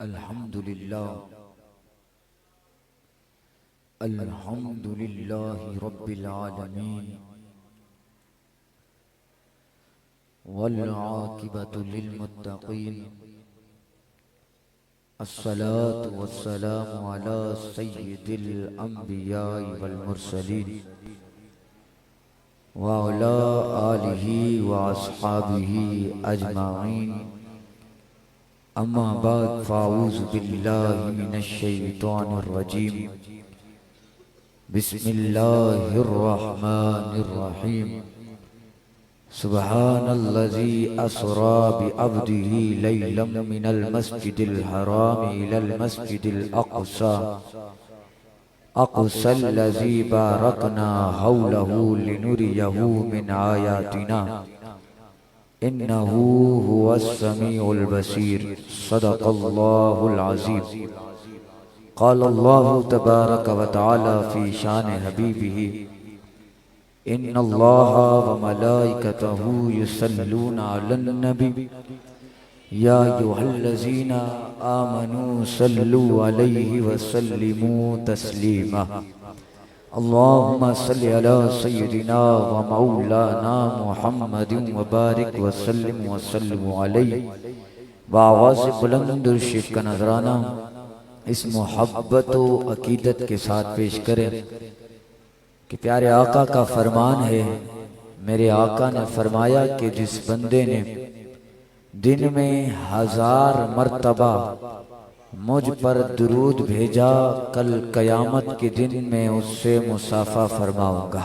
अल्हम्दुलिल्लाह अल्हम्दुलिल्लाहि रब्बिल आलमीन वल आकिबतु लिल मुत्तक़ीन अस्सलातु वस्सलामु अला सय्यिदिल अंबियाइ वल मुरसलीन व अला आलिहि व अस्हाबिहि अजमाइन अम्मा बाद फ़ाऊज़ु बिल्लाहि मिनश शैतानिर रजीम बिस्मिल्लाहिर रहमानिर रहीम सुब्हानल्लज़ी अस्रा बिअब्दिही लैलन मिनल मस्जिदिल हराम इलल मस्जिदिल अक़सा अक़सल्लज़ी बारकना हौलहु लिनुरियहु मिन आयातिना इन्नहु हुवस्समीउल बसीर सदक़ल्लाहुल अज़ीम। क़ालल्लाहु तबारक व तआला फ़ी शान हबीबिही इन्नल्लाहा व मलाइकतहु युसल्लूना अलन नबी या अय्युहल्लज़ीना आमनू सल्लू अलैहि व सल्लिमू तस्लीमा। अल्लाहुम्मा सल्लि अला सय्यिदिना व मौलाना मुहम्मदिन व बारिक व सल्लिम व सल्लिम अलैहि। व आवाज़ बुलंद और शिफ का नजराना इस मोहब्बत व अकीदत के साथ पेश करें कि प्यारे आका का फरमान है, मेरे आका ने फरमाया कि जिस बंदे ने दिन में 1000 मर्तबा मुझ पर दुरूद भेजा, कल कयामत के दिन में उससे मुसाफा फरमाऊंगा।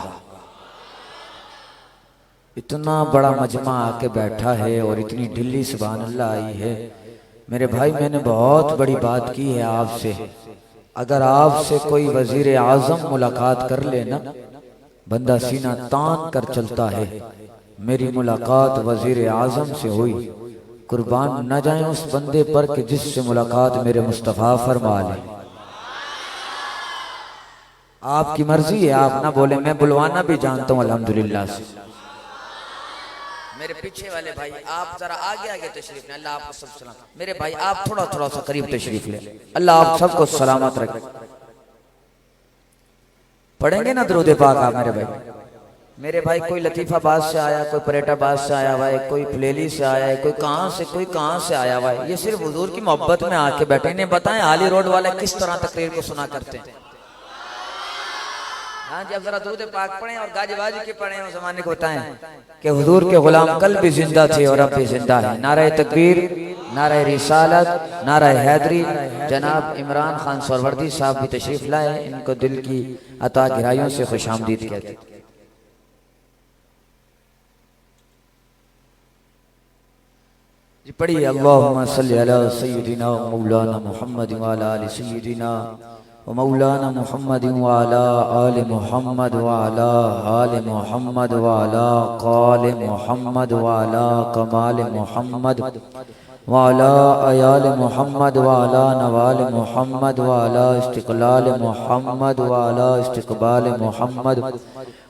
इतना बड़ा मजमा आके बैठा है और इतनी ढिल्ली सुभान अल्लाह आई है। मेरे भाई, मैंने बहुत बड़ी बात की है आपसे। अगर आपसे कोई वजीर आजम मुलाकात कर लेना, बंदा सीना तान कर चलता है। मेरी मुलाकात वजीर आजम से हुई, कुर्बान न जाए उस बंदे पर कि जिससे मुलाकात मेरे मुस्तफ़ा फरमा ले। आपकी मर्जी है, आप ना बोले, मैं बुलवाना भी जानता हूँ अल्हम्दुलिल्लाह से। मेरे पीछे वाले भाई आप जरा आगे आगे तशरीफ ले, अल्लाह आपको सब सलामत। मेरे भाई आप थोड़ा थोड़ा सा करीब तशरीफ ले, अल्लाह आप सबको सलामत रखे। पढ़ेंगे ना दुरूद पाक आप मेरे भाई। मेरे भाई कोई लतीफाबाद से आया, कोई परेटाबाद से आया हुआ है, कोई फुलेली से आया है, कोई कहाँ से आया हुआ है। ये सिर्फ हुजूर की मोहब्बत में आके बैठे। इन्हें बताएं हाली रोड वाले किस तरह तकरीर को सुना करते हैं। हाँ जी, अब जरा दुरूद पाक पढ़ें और गाजीबाजी के पढ़ें और जमाने को बताएं कि हुजूर के गुलाम कल भी जिंदा थे और अब भी जिंदा है। नारे तकबीर, नारे रिसालत, नारे हैदरी। जनाब इमरान खान सरवर्दी साहब भी तशरीफ लाए, इनको दिल की अता गहराइयों से खुशामदीद कहते हैं। पढ़िए अल्लाहुम्मा सल्लि अला सय्यिदिना मौलाना मुहम्मद व अला आलि सय्यिदिना व मौलाना मुहम्मद व अला आलि मुहम्मद व अला आलि मुहम्मद व अला क़ाल मुहम्मद व अला कमाल मुहम्मद व अला अयाल मुहम्मद व अला नवाल मुहम्मद व अला इस्तिक़लाल मुहम्मद व अला इस्तिक़बाल मुहम्मद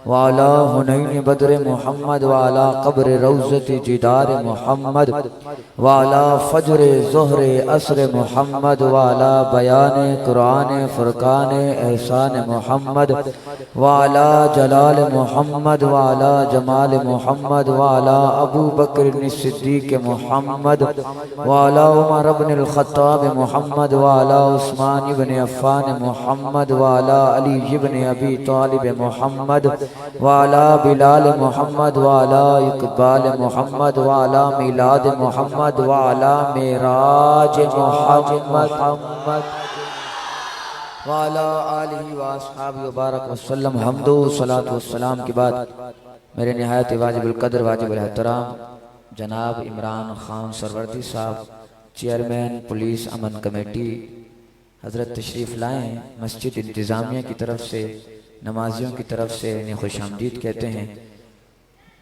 व अला हुनैन बद्र मुहम्मद व अला क़ब्र रौज़त जिदार मुहम्मद व अला फज्र ज़ुहर असर मुहम्मद व अला बयान कुरान फुरकान एहसान मुहम्मद व अला जलाल मुहम्मद व अला जमाल मुहम्मद व अला अबू बकर सिद्दीक़ मुहम्मद व अला उमर इब्न ख़त्ताब मुहम्मद व अला उस्मान इब्न अफ़्फ़ान मुहम्मद व अला अली इब्न अबी तालिब मुहम्मद व अला बिलाल मुहम्मद व अला इक़बाल मुहम्मद व अला मिलाद मुहम्मद व अला मेराज मुहम्मद व अला आलिहि व अस्हाबिहि व बारक वसल्लम। हम्दो सलातो वस्सलाम के बाद मेरे निहायत वाजिबुल कद्र वाजिबुल एहतराम जनाब इमरान खान सरवर्दी साहब, चेयरमैन पुलिस अमन कमेटी, हजरत तशरीफ़ लाएँ। मस्जिद इंतज़ामिया की तरफ से, नमाजियों की तरफ से इन्हें खुशामदीद कहते हैं।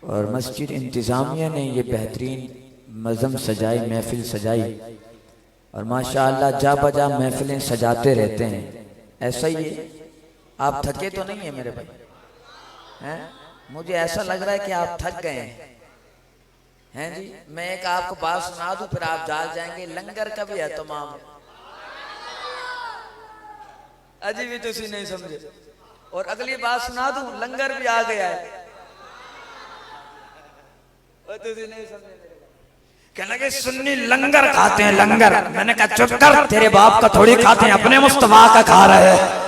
और मस्जिद इंतज़ामिया ने ये बेहतरीन मज़म सजाई, महफिल सजाई और माशाअल्लाह जा बजा महफिलें सजाते रहते हैं। ऐसा ही है। आप थके तो नहीं है मेरे भाई? हैं? मुझे ऐसा लग रहा है कि आप थक गए हैं जी। मैं एक आपको बात सुना दूं, फिर आप जाग जाएंगे। लंगर का भी एहतमाम है। अजी भी तुसी नहीं समझे। और अगली बात सुना दूं, लंगर भी आ गया है और तुसी नहीं समझे। कहने लगे सुन्नी लंगर खाते हैं लंगर। मैंने कहा चुप कर, तेरे बाप का थोड़ी खाते हैं, अपने मुस्तफा का खा रहे हैं।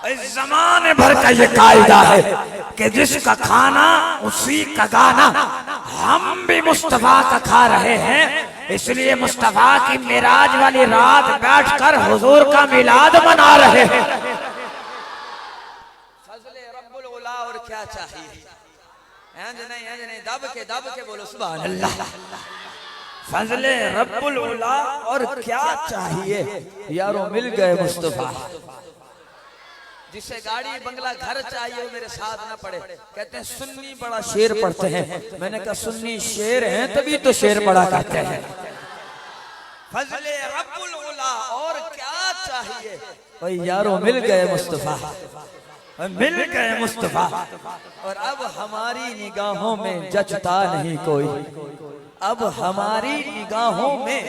इस जमाने भर का ये कायदा है कि जिसका खाना उसी का गाना। हम भी मुस्तफा का खा रहे हैं, इसलिए मुस्तफा की मिराज वाली रात बैठकर हुजूर का मिलाद मना रहे हैं। फज़ले रब्बुल उला, और क्या चाहिए? इंज नहीं दब के बोलो सुभान अल्लाह। फज़ले रब्बुल उला, और क्या चाहिए? यारों मिल गए मुस्तफा। जिसे गाड़ी बंगला घर चाहिए वो मेरे साथ ना पड़े। कहते हैं सुन्नी बड़ा शेर पढ़ते हैं। मैंने कहा सुन्नी शेर हैं तभी तो शेर पढ़ा करते हैं। फज़ले रब्बुल उला, और क्या चाहिए? भाई यारों मिल गए मुस्तफा, मिल गए मुस्तफा। और अब हमारी निगाहों में जचता नहीं कोई, अब हमारी निगाहों में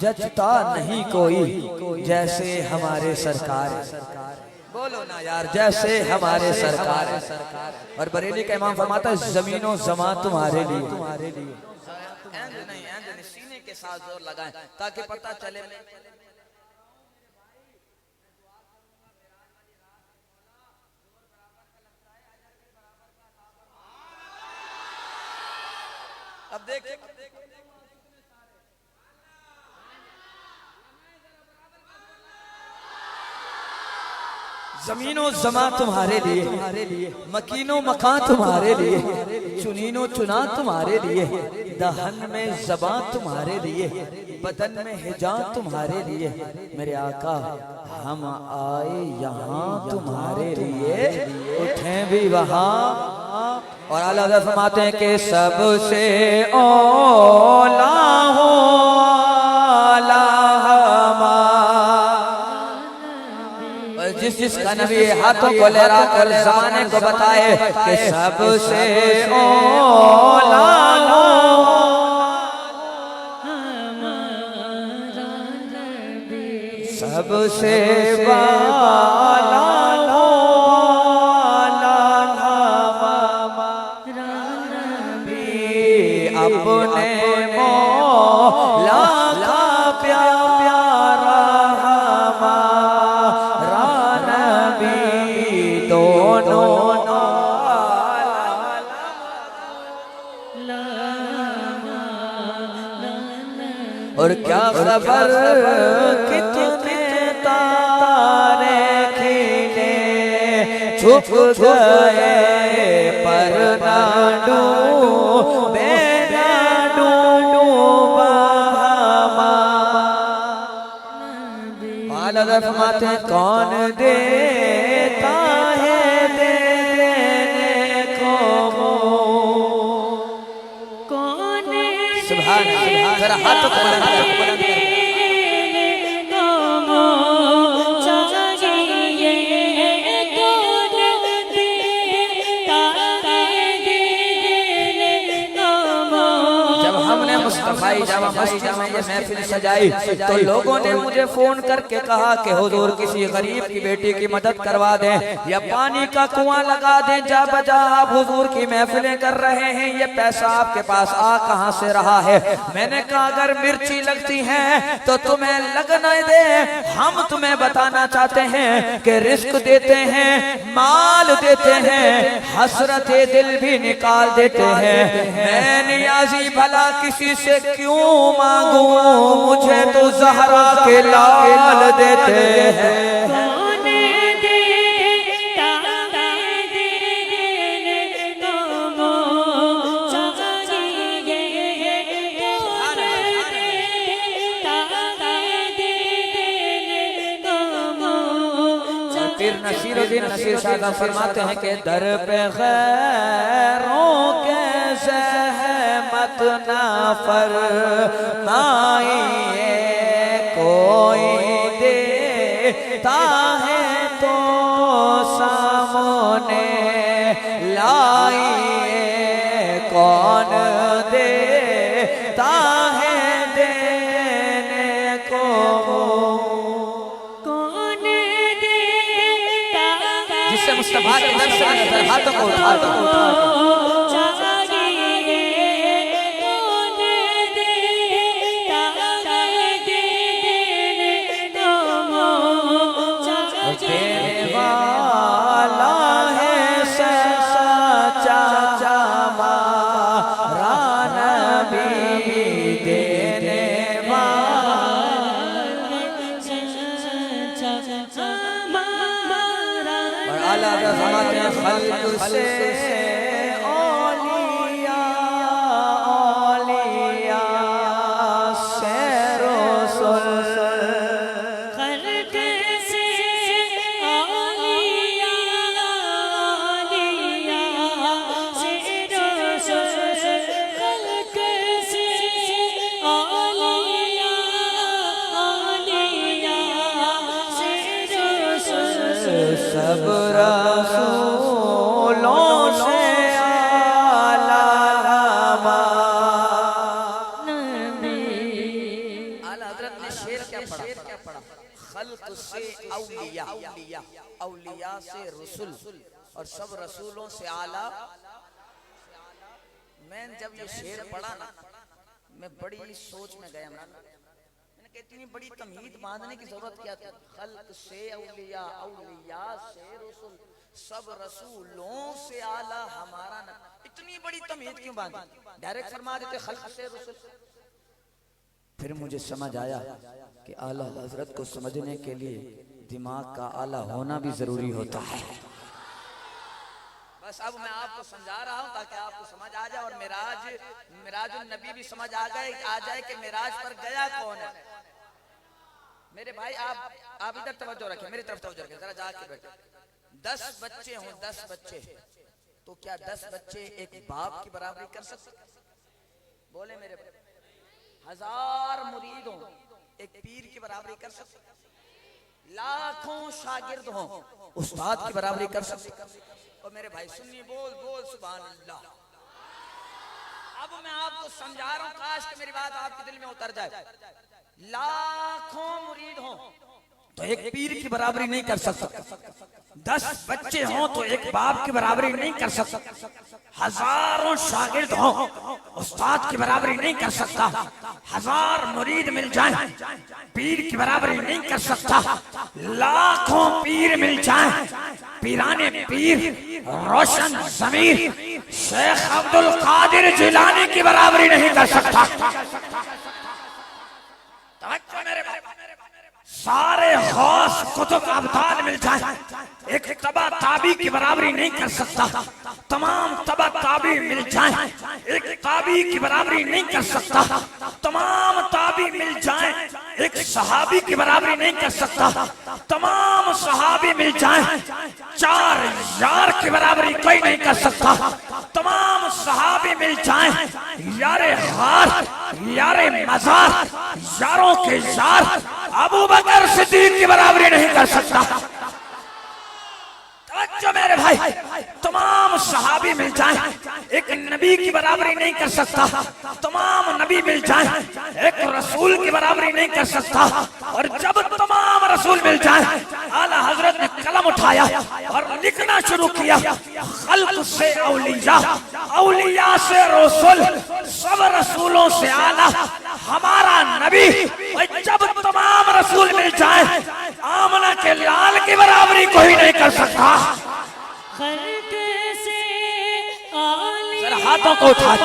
जचता नहीं कोई जैसे हमारे सरकार। बोलो ना यार, जैसे हमारे सरकार। और बरेली का इमाम फरमाता है जमीनों जमा तुम्हारे लिए। नहीं, सीने के साथ जोर लगाएं ताकि पता चले। अब देखिए जमीनों जमा तुम्हारे लिए, मकीनो मकान तुम्हारे लिए, चुनीनो चुना तुम्हारे लिए, दहन में ज़बां तुम्हारे लिए, बदन में हिजां तुम्हारे लिए। मेरे आका हम आए यहाँ तुम्हारे लिए, उठे भी वहाँ। और आला हज़रत फरमाते हैं कि सबसे औला हो जिसका नबी हाथों को लहरा कर ज़माने को बताए कि सबसे औला हो सबसे वाला हो अपने मौला का प्यारा हमारा नबी, दोनों और क्या खबर कितने तारे खिले छुप गए पर ना डूबे फरमाते हैं कौन देता है देने को, कौन सुभान अल्लाह। जरा हाथों को बुलंद कर जामा मस्जिद में ये महफिल सजाई तो लोगों ने मुझे फोन करके कहा कि हुजूर किसी गरीब की बेटी की मदद करवा दें या पानी का कुआं लगा दें। जा बजा आप हुजूर की महफिलें कर रहे हैं, ये पैसा आपके पास आ कहां से रहा है? मैंने कहा अगर मिर्ची लगती है तो तुम्हें लगना दे, हम तुम्हें बताना चाहते हैं कि रिस्क देते हैं, माल देते हैं, हसरत दिल भी निकाल देते हैं। मैं नियाज़ी भला किसी से क्यों मांगू, मुझे तो ज़हरा के लाल देते हैं। नसीरुद्दीन नसीर शाह फरमाते हैं कि दर पे खैरों के ज़हमत ना फरमाइए, कोई देता है तो सामने लाइए, कौन देता है देने को, कौन हाथों को उठा खल्क से औलिया औलिया से रसूल खल्क से औलिया औलिया से रसूल खल्क से औलिया औलिया से रसूल सब रसूलों से आला नबी। आला हज़रत ने शेर क्या पढ़ा? खल्क से औलिया औलिया से रसूल और सब रसूलों से आला। मैं जब ये शेर पढ़ा ना, मैं बड़ी सोच में गया। मैंने कहा इतनी बड़ी तमहीद बांधने की जरूरत क्या थी? खल्क से औलिया औलिया से रसूल सब रसूलों से आला हमारा न, इतनी बड़ी तमहीद क्यों बांधी? डायरेक्ट फरमा देते खल्क से रसूल। फिर मुझे समझ आया कि आला हजरत को समझने के लिए दिमाग का आला होना भी जरूरी होता है। बस अब मैं आपको समझा रहा हूं ताकि आपको समझ आ जाए और मिराजुन नबी भी समझ आ जाए कि मिराज पर गया कौन है। मेरे भाई आप इधर तवज्जो रखें, मेरी तरफ तवज्जो रखें, जरा जाके बैठे। 10 बच्चे हों, 10 बच्चे, तो क्या 10 बच्चे एक बाप की बराबरी कर सकते? बोले मेरे भाई। 1000 मुरीद हों, एक पीर की बराबरी कर सकते? लाखों शागिर्द हों, उस्ताद की बराबरी कर सकते? और मेरे भाई सुनिए, बोल सुभान अल्लाह। अब मैं आपको समझा रहा हूं, काश कि मेरी बात आपके दिल में उतर जाए। लाखों मुरीद हों तो एक पीर की बराबरी नहीं कर सकता। 10 बच्चे हों तो एक बाप की बराबरी नहीं कर सकता। हजारों शागिर्द हों, उस्ताद की बराबरी नहीं कर सकता। 1000 मुरीद मिल जाएं, पीर की बराबरी नहीं कर सकता। लाखों पीर मिल जाएं, पीराने पीर रोशन ज़मीर शेख अब्दुल कादिर जिलानी की बराबरी नहीं कर सकता। सारे गौस कुतुब अब्दाल मिल जाए, एक तबा ताबी की बराबरी नहीं कर सकता। तमाम तबा ताबी मिल जाए, एक ताबी की बराबरी नहीं कर सकता। तमाम ताबी मिल जाए, एक सहाबी की बराबरी नहीं कर सकता। तमाम सहाबी मिल जाए, 4 यार की बराबरी कोई नहीं कर सकता। तमाम सहाबी मिल जाए, यारे गार यारे मजार यारों के यार अबू बकर सिद्दीक की बराबरी नहीं कर सकता। जो मेरे भाई, तमाम सहाबी मिल जाए, एक नबी की बराबरी नहीं कर सकता। तमाम नबी मिल जाए, एक रसूल की बराबरी नहीं कर सकता। और जब तमाम रसूल मिल जाए, आला हजरत ने कलम उठाया और लिखना शुरू किया। खल्क से औलिया औलिया से रसूल सब रसूलों से आला हमारा नबी। जब तमाम रसूल मिल जाए, आमना के लाल की बराबरी कोई नहीं कर सकता। खल्क से औलिया हाथों को उठा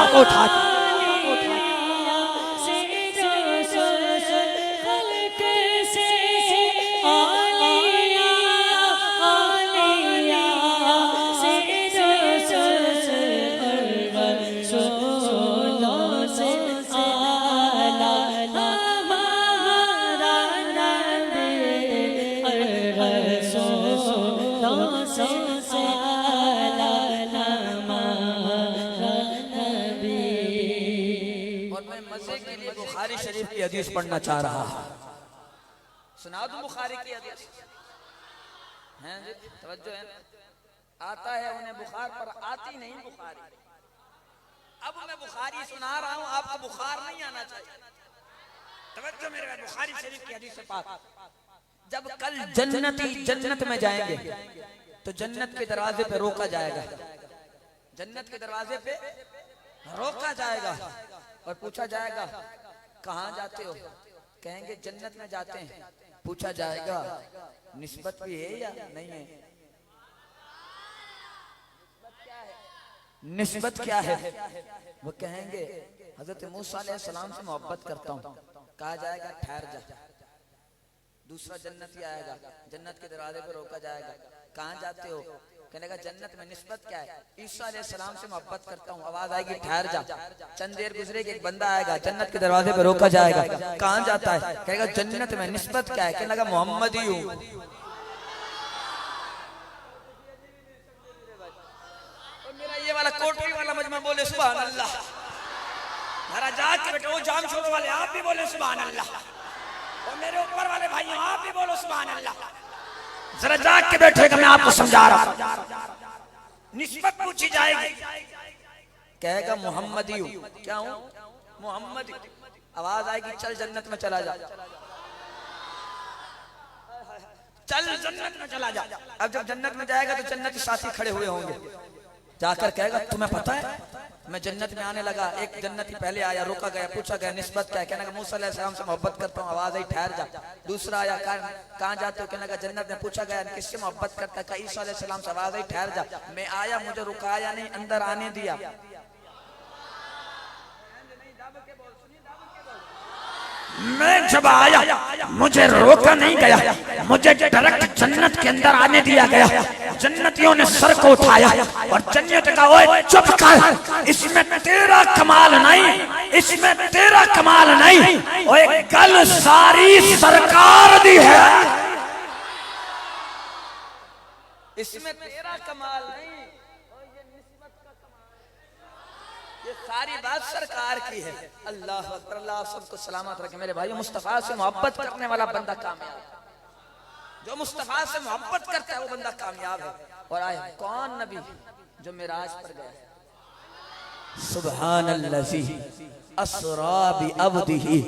खल्क से औलिया औलिया से रसूलों से आला हमारा नबी रसूलों से आला हमारा नबी। और मैं मजे के लिए बुखारी शरीफ की हदीस पढ़ना चाह रहा हूं। सुना दूं बुखारी की हदीस? हैं जी, तवज्जो है। आता है उन्हें बुखार पर आती नहीं बुखारी। अब मैं बुखारी सुना रहा हूं, आपको बुखार नहीं आना चाहिए। तवज्जो मेरे भाई, बुखारी शरीफ की हदीस से पाक। जब कल जन्नती जन्नत में जाएंगे तो जन्नत के दरवाजे पे रोका जाएगा, जन्नत के दरवाजे पे रोका जाएगा और पूछा जाएगा कहाँ जाते हो, कहेंगे जन्नत में जाते हैं। पूछा जाएगा निस्बत भी है या नहीं है, निस्बत क्या है? वो कहेंगे हजरत मूसा अलैहिस्सलाम से मोहब्बत करता हूँ। कहा जाएगा ठहर जा। दूसरा जन्नती आएगा, जन्नत के दरवाजे पर रोका जाएगा, कहाँ जाते हो? कहने का जन्नत में निस्बत क्या है? ईसा अलैहिस्सलाम से मोहब्बत करता हूँ। आवाज आएगी ठहर जा। चंद देर गुजरेगी, एक बंदा आएगा, जन्नत के दरवाजे पर रोका जाएगा, कहाँ जाता है? कहेगा जन्नत में निस्बत क्या है? कहने लगा मोहम्मद ही हूँ। मेरा ये वाला कोटरी वाला मजमा बोले सुभान अल्लाह। जरा जाके बेटे वो जाम छोड़ो वाले आप भी बोले सुभान अल्लाह, और मेरे ऊपर वाले भाई आप भी बोलो सुभान अल्लाह। जरा जाग के बैठेगा, मैं आपको समझा रहा हूं। निस्बत पूछी जाएगी, कहेगा मोहम्मदी हूं। क्या हूं? मोहम्मदी। आवाज आएगी चल जन्नत में चला जा, चल जन्नत में चला जा। अब जब जन्नत में जाएगा तो जन्नती साथी खड़े हुए होंगे, जाकर कहेगा तुम्हें पता है मैं जन्नत में आने लगा, एक जन्नती पहले आया, रोका गया, पूछा गया निस्बत क्या है? कहने का मूसा अलैहिस्सलाम से मोहब्बत करता हूँ। आवाज आई ठहर जा। दूसरा आया, कहाँ जाते हो? कहने का जन्नत में। पूछा गया किससे मोहब्बत करता है? कहा ईसा अलैहिस्सलाम से। आवाज आई ठहर जा। मैं आया, मुझे रुकाया नहीं, अंदर आने दिया। मैं जब आया मुझे रोका नहीं गया, मुझे डायरेक्ट जन्नत के अंदर आने दिया गया। जन्नतियों ने सर को उठाया और जन्नत का ओए चुप कर, इसमें तेरा कमाल नहीं, इसमें तेरा कमाल नहीं, ओए कल सारी सरकार दी है, इसमें तेरा कमाल नहीं, ये सारी बात सरकार की है। अल्लाह अकबर। अल्लाह सबको सलामत रखे। मेरे भाई मुस्तफा से मोहब्बत करने वाला बंदा कामयाब है, जो मुस्तफा से मोहब्बत करता है वो बंदा कामयाब है। और आए कौन नबी जो मिराज पर गया? सुब्हानल्लाजी अस्रा बि अब्दिही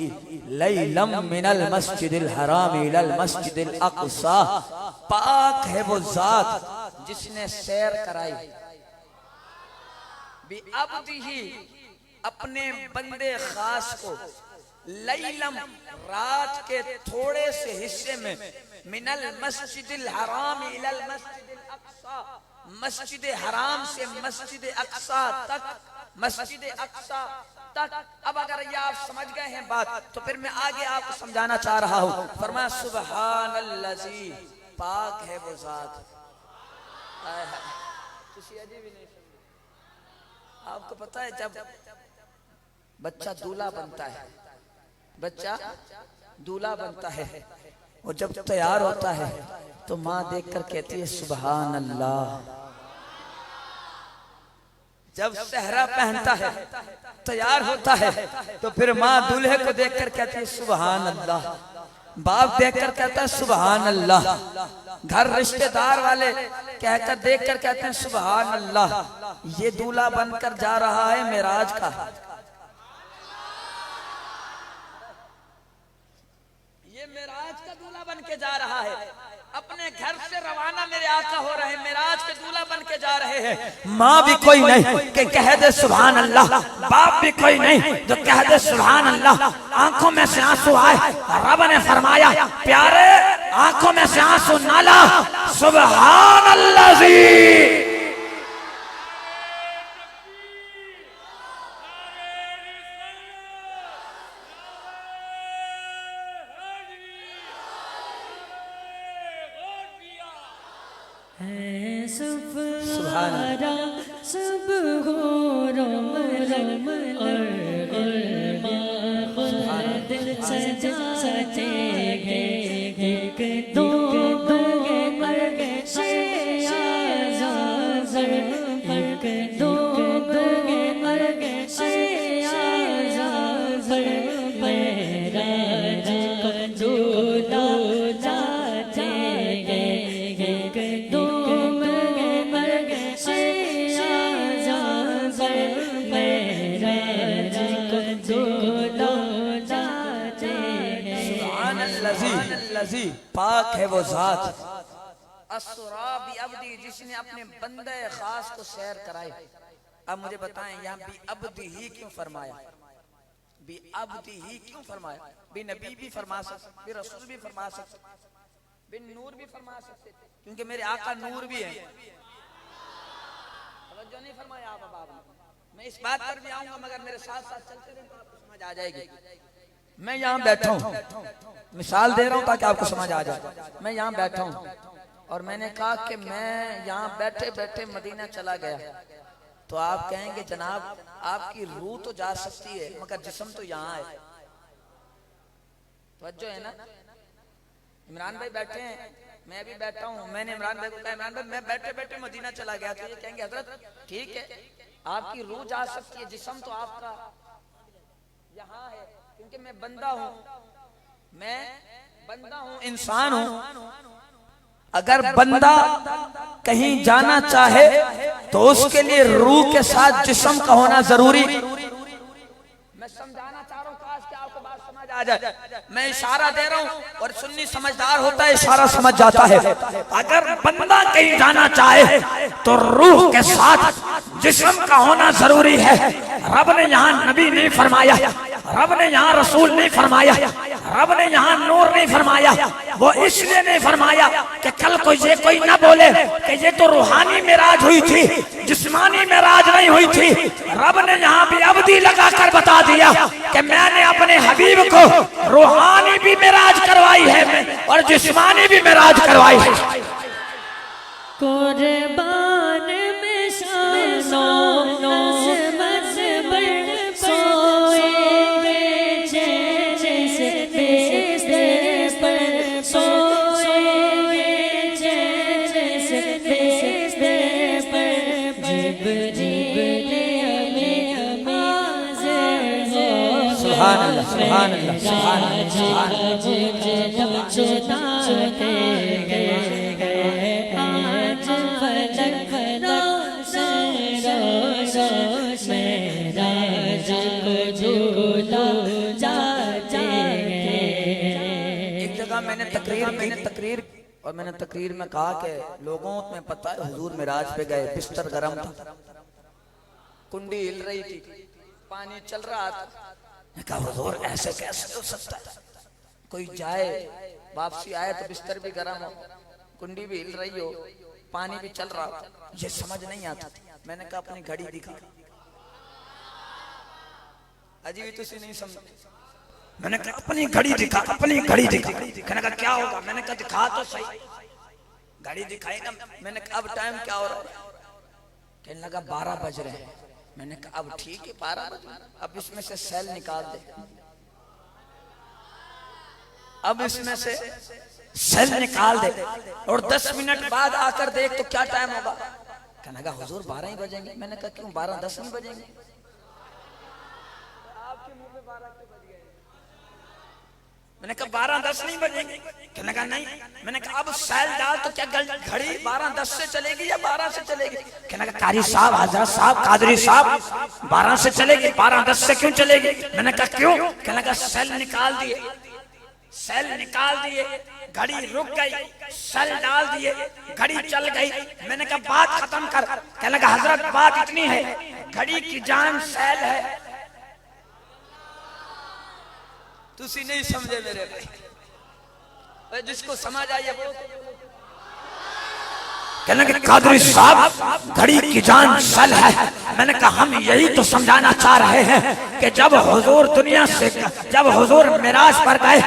लैलम मिनल मस्जिदिल हराम इलल मस्जिदिल अक़सा। पाक है वो जात जिसने सैर कराई, बिअब्दिही अपने बंदे खास को, लैलम रात के थोड़े से हिस्से में, मिनल मस्जिदिल हराम इलल मस्जिदिल अक़सा, मस्जिद हराम से मस्जिद अक़सा तक, मस्जिद अक़सा तक। अब अगर ये आप समझ गए हैं बात तो फिर मैं आगे आपको समझाना चाह रहा हूँ। फरमाया सुब्हानल्लाजी पाक है वो जात। आपको पता है जब बच्चा दूल्हा बनता है, बच्चा दूल्हा बनता है और जब तैयार होता है तो माँ देखकर कहती है सुभान अल्लाह। जब सेहरा पहनता है, तैयार होता है, तो फिर माँ दूल्हे को देखकर कहती है सुभान अल्लाह। बाप देखकर कहता है सुभान अल्लाह। घर रिश्तेदार वाले कहकर देखकर कहते हैं सुभान अल्लाह। ये दूल्हा बनकर जा रहा है मेराज का, ये मेराज का दूल्हा बन के जा रहा है। अपने घर से रवाना मेरे आका हो रहे हैं, मेराज के दूल्हा बन के जा रहे हैं। माँ भी कोई नहीं कि कह दे सुभान अल्लाह, बाप भी कोई नहीं जो कह दे सुभान अल्लाह। आंखों में से आंसू आए, रब ने फरमाया प्यारे आंखों में से आंसू ना ला, सुभान अल्लाह। सब हो रम रम और दिल सजाते हैं एक दो मर्ग से आज़ाद, एक दो मर्ग से आज़ाद। मेराज का दूल्हा जाते हैं एक दो मर्ग से पाक है वो जात। असरा बी अब्दी, जिसने अपने बंदे खास को सैर कराई। अब मुझे बताएं यहाँ बी अब्दी ही क्यों फरमाया, बी अब्दी ही क्यों फरमाया? बी नबी भी फरमा सकते, बी रसूल भी फरमा सकते, बी नूर भी फरमा सकते, क्योंकि मेरे आका नूर भी है। तवज्जो नहीं फरमाया आप बाबा। मैं इस बात पर भी आऊंगा, मगर मेरे साथ साथ चलते रहे तो आपको समझ आ जाएगी। मैं यहाँ बैठा हूँ, मिसाल दे रहा हूँ ताकि आपको समझ आ जाए। मैं यहाँ बैठा हूँ और मैंने कहा कि मैं यहाँ बैठे बैठे मदीना चला गया, तो आप कहेंगे जनाब आपकी रूह तो जा सकती है मगर जिस्म तो यहाँ है। तवज्जो है ना? इमरान भाई बैठे हैं, मैं भी बैठा हूँ। मैंने इमरान भाई को कहा इमरान भाई मैं बैठे बैठे मदीना चला गया, तो ये कहेंगे हजरत ठीक है आपकी रूह जा सकती है, जिस्म तो आपका यहाँ है, क्योंकि मैं बंदा हूँ, मैं बंदा हूँ, इंसान हूँ। अगर बंदा कहीं जाना चाहे तो उसके लिए रूह के साथ जिस्म का होना जरूरी। मैं समझाना चाह रहा हूँ, काश कि आपको बात समझ आ जाए। मैं इशारा दे रहा हूँ और सुन्नी समझदार होता है, इशारा समझ जाता है। अगर बंदा कहीं जाना चाहे तो रूह के साथ जिस्म का होना जरूरी है। रब ने यहाँ नबी नहीं फरमाया, रब ने यहाँ रसूल नहीं फरमाया, रब ने यहाँ नूर नहीं फरमाया। वो इसलिए नहीं फरमाया कि कल को ये कोई ना बोले कि ये तो रूहानी मेराज हुई थी, जिस्मानी मेराज नहीं हुई थी। रब ने यहाँ भी अब्दी लगाकर बता दिया कि मैंने अपने हबीब को रूहानी भी मेराज करवाई है और जिस्मानी भी मेराज करवाई है। कुर्बान में शानो नज़मत पर सोएंगे, जैसे बिस्तर पर सोएंगे, जैसे बिस्तर पर जिब्रील हमें हाज़िर हो। सुभान अल्लाह, सुभान अल्लाह, सुभान अल्लाह। एक जगह मैंने तकरीर और मैंने तकरीर में कहा कि लोगों में पता है हुजूर मिराज पे गए, बिस्तर गर्म था, कुंडी हिल रही थी, पानी चल रहा था। मैं कहा हुजूर ऐसे कैसे हो सकता है? कोई जाए वापसी आए तो बिस्तर भी गर्म हो, कुंडी भी हिल रही हो, पानी भी चल रहा हो, ये समझ नहीं आता। मैंने कहा अपनी घड़ी दिखा। अजी भी तुसी नहीं समझ। मैंने कहा अपनी घड़ी दिखा, अपनी घड़ी दिखा। कहने कहा क्या होगा? मैंने कहा दिखा तो सही। घड़ी दिखाई ना। मैंने कहा अब टाइम क्या हो रहा है? कहने लगा 12 बज रहे हैं। मैंने कहा अब ठीक है 12 बज, अब इसमें से सेल निकाल दे, अब इसमें से सेल निकाल दे और 10 मिनट बाद आकर देख तो क्या टाइम होगा? कहने लगा हुजूर 12 ही बजेंगे। मैंने कहा क्यों 12:10 नहीं बजेंगे? आपके मुंह में 12 क्यों बज गए? मैंने कहा 12:10 नहीं बजेंगे। कहने लगा नहीं। मैंने कहा अब सेल डाल तो क्या घड़ी 12:10 से चलेगी या 12 से चलेगी? कहने लगा कारी साहब, हजरत साहब, कादरी साहब 12 से चलेगी, 12:10 से क्यों चलेगी? मैंने कहा क्यों? कहने लगा सेल निकाल दिए, सेल निकाल दिए, घड़ी रुक गई, सेल डाल दिए, घड़ी चल गई। मैंने कहा बात खत्म कर। कहने लगा हजरत बात इतनी है, घड़ी की जान सेल है। तुसी नहीं समझे मेरे भाई, जिसको समझ आई वो। कहने लगे कादरी साहब घड़ी की जान सेल है। मैंने कहा हम यही तो समझाना चाह रहे हैं कि जब हुजूर दुनिया से, जब हुजूर मिराज पर गए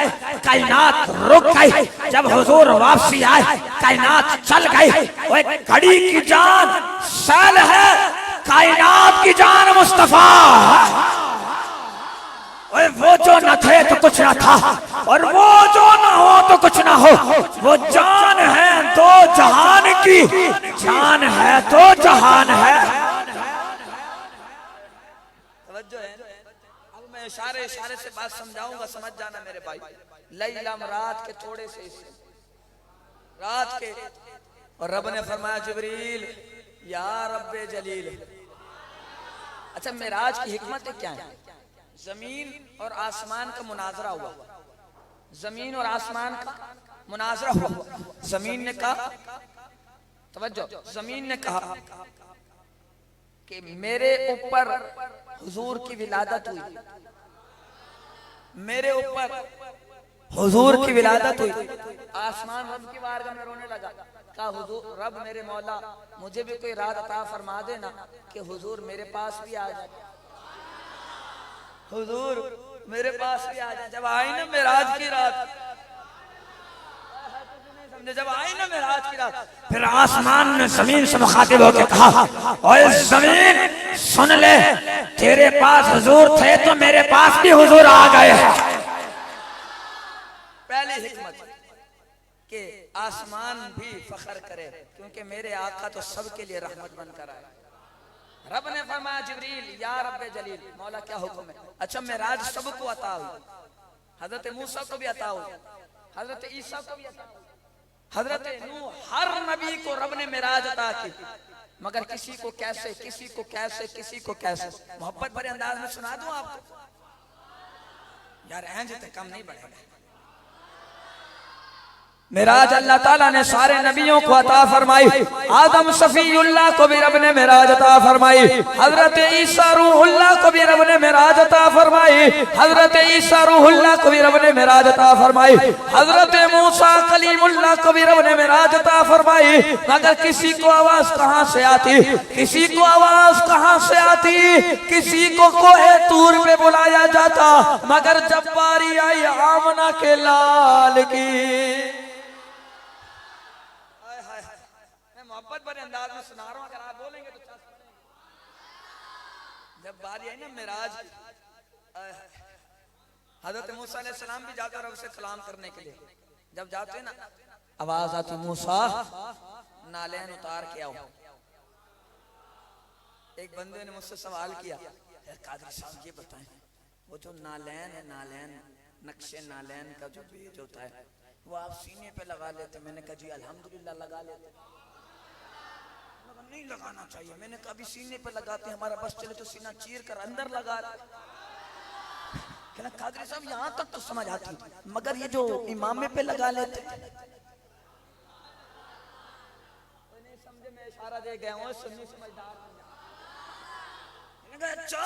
कायनात रुक गई, जब हुजूर वापसी आए कायनात चल गई। वो घड़ी की जान सेल है, कायनात की जान मुस्तफा। वो जो न थे तो कुछ ना था और वो जो न हो तो कुछ ना हो। वो जान है दो जहान की, जान है दो जहान है। तवज्जो है। अब मैं इशारे से बात समझाऊंगा, समझ जाना मेरे भाई। लैलम रात के थोड़े से हिस्से, रात के, और रब ने फरमाया जिब्रील या रब्बे जलील। अच्छा मिराज की हिकमत क्या है? जमीन और आसमान का मुनाजरा हुआ, जमीन और आसमान का मुनाजरा हुआ। जमीन ने कहा तवज्जो, जमीन ने कहा कि मेरे ऊपर हुजूर की विलादत हुई, मेरे ऊपर हुजूर की विलादत हुई। आसमान रब की बारगाह में रोने लगा, कहा हुजूर रब मेरे मौला मुझे भी कोई रात अता फरमा देना कि हुजूर मेरे पास भी आ जाए, हुजूर मेरे पास भी आ जाए। जब आई ना मेराज की रात, जब आई ना मेराज की रात, फिर आसमान ने जमीन से मुखातिब होकर कहा, ओए जमीन सुन ले, तेरे पास हुजूर थे तो मेरे पास भी हुजूर आ गए। पहली हिकमत कि आसमान भी फख्र करे क्योंकि मेरे आका तो सबके लिए रहमत बनकर आए। रब ने फरमाया जिब्रील या रब्बे जलील, मौला क्या हुक्म है? अच्छा मेराज सबको अता हुई, हजरत मूसा को भी अता हुई, हजरत ईसा को भी अता हुई, हजरत नूह, हर नबी को रब ने मेराज अता की, मगर किसी को कैसे, किसी को कैसे, किसी को कैसे। मोहब्बत भरे अंदाज में सुना दूं आपको यार, एंज तक कम नहीं बढ़ेगा। मेराज अल्लाह ताला ने सारे नबियों को अता फरमाई। आदम सफीउल्लाह को भी रब ने मेराज अता फरमाई, हजरत ईसा रूहुल्लाह को भी रब ने मेराज अता फरमाई, हजरत ईसा रूहुल्लाह को भी रब ने मेराज अता फरमाई, हजरत मूसा कलीमुल्लाह को भी रब ने मेराज अता फरमाई। मगर किसी को आवाज कहां से आती, किसी को आवाज कहां से आती, किसी को कोहे तूर पे बुलाया जाता, मगर जब बारी आई आमना के लाल की, मोहब्बत भरे अंदाज में सुना रहा हूं, अगर आप बोलेंगे तो जब बारी आई ना मेराज, हजरत मूसा अलैहि सलाम भी जाते रब से कलाम करने के लिए, जब जाते ना आवाज आती मूसा नालैन उतार के आओ। एक बंदे ने मुझसे सवाल किया, कादरी साहब ये बताएं वो जो नालैन है, नालैन नक्शे नालैन का जो पेज होता है वो आप सीने पे लगा लेते? मैंने कहा जी अल्हम्दुलिल्लाह लगा लेते। नहीं लगाना चाहिए, मैंने कहा अभी सीने पे लगाते, हमारा बस चले तो सीना चीर कर अंदर लगा। कहना कादरी साहब यहाँ तक तो समझ आती, मगर ये जो इमामे पे लगा लेते नहीं समझे, मैं इशारा दे गया हूँ, सुन्नी समझदार। अच्छा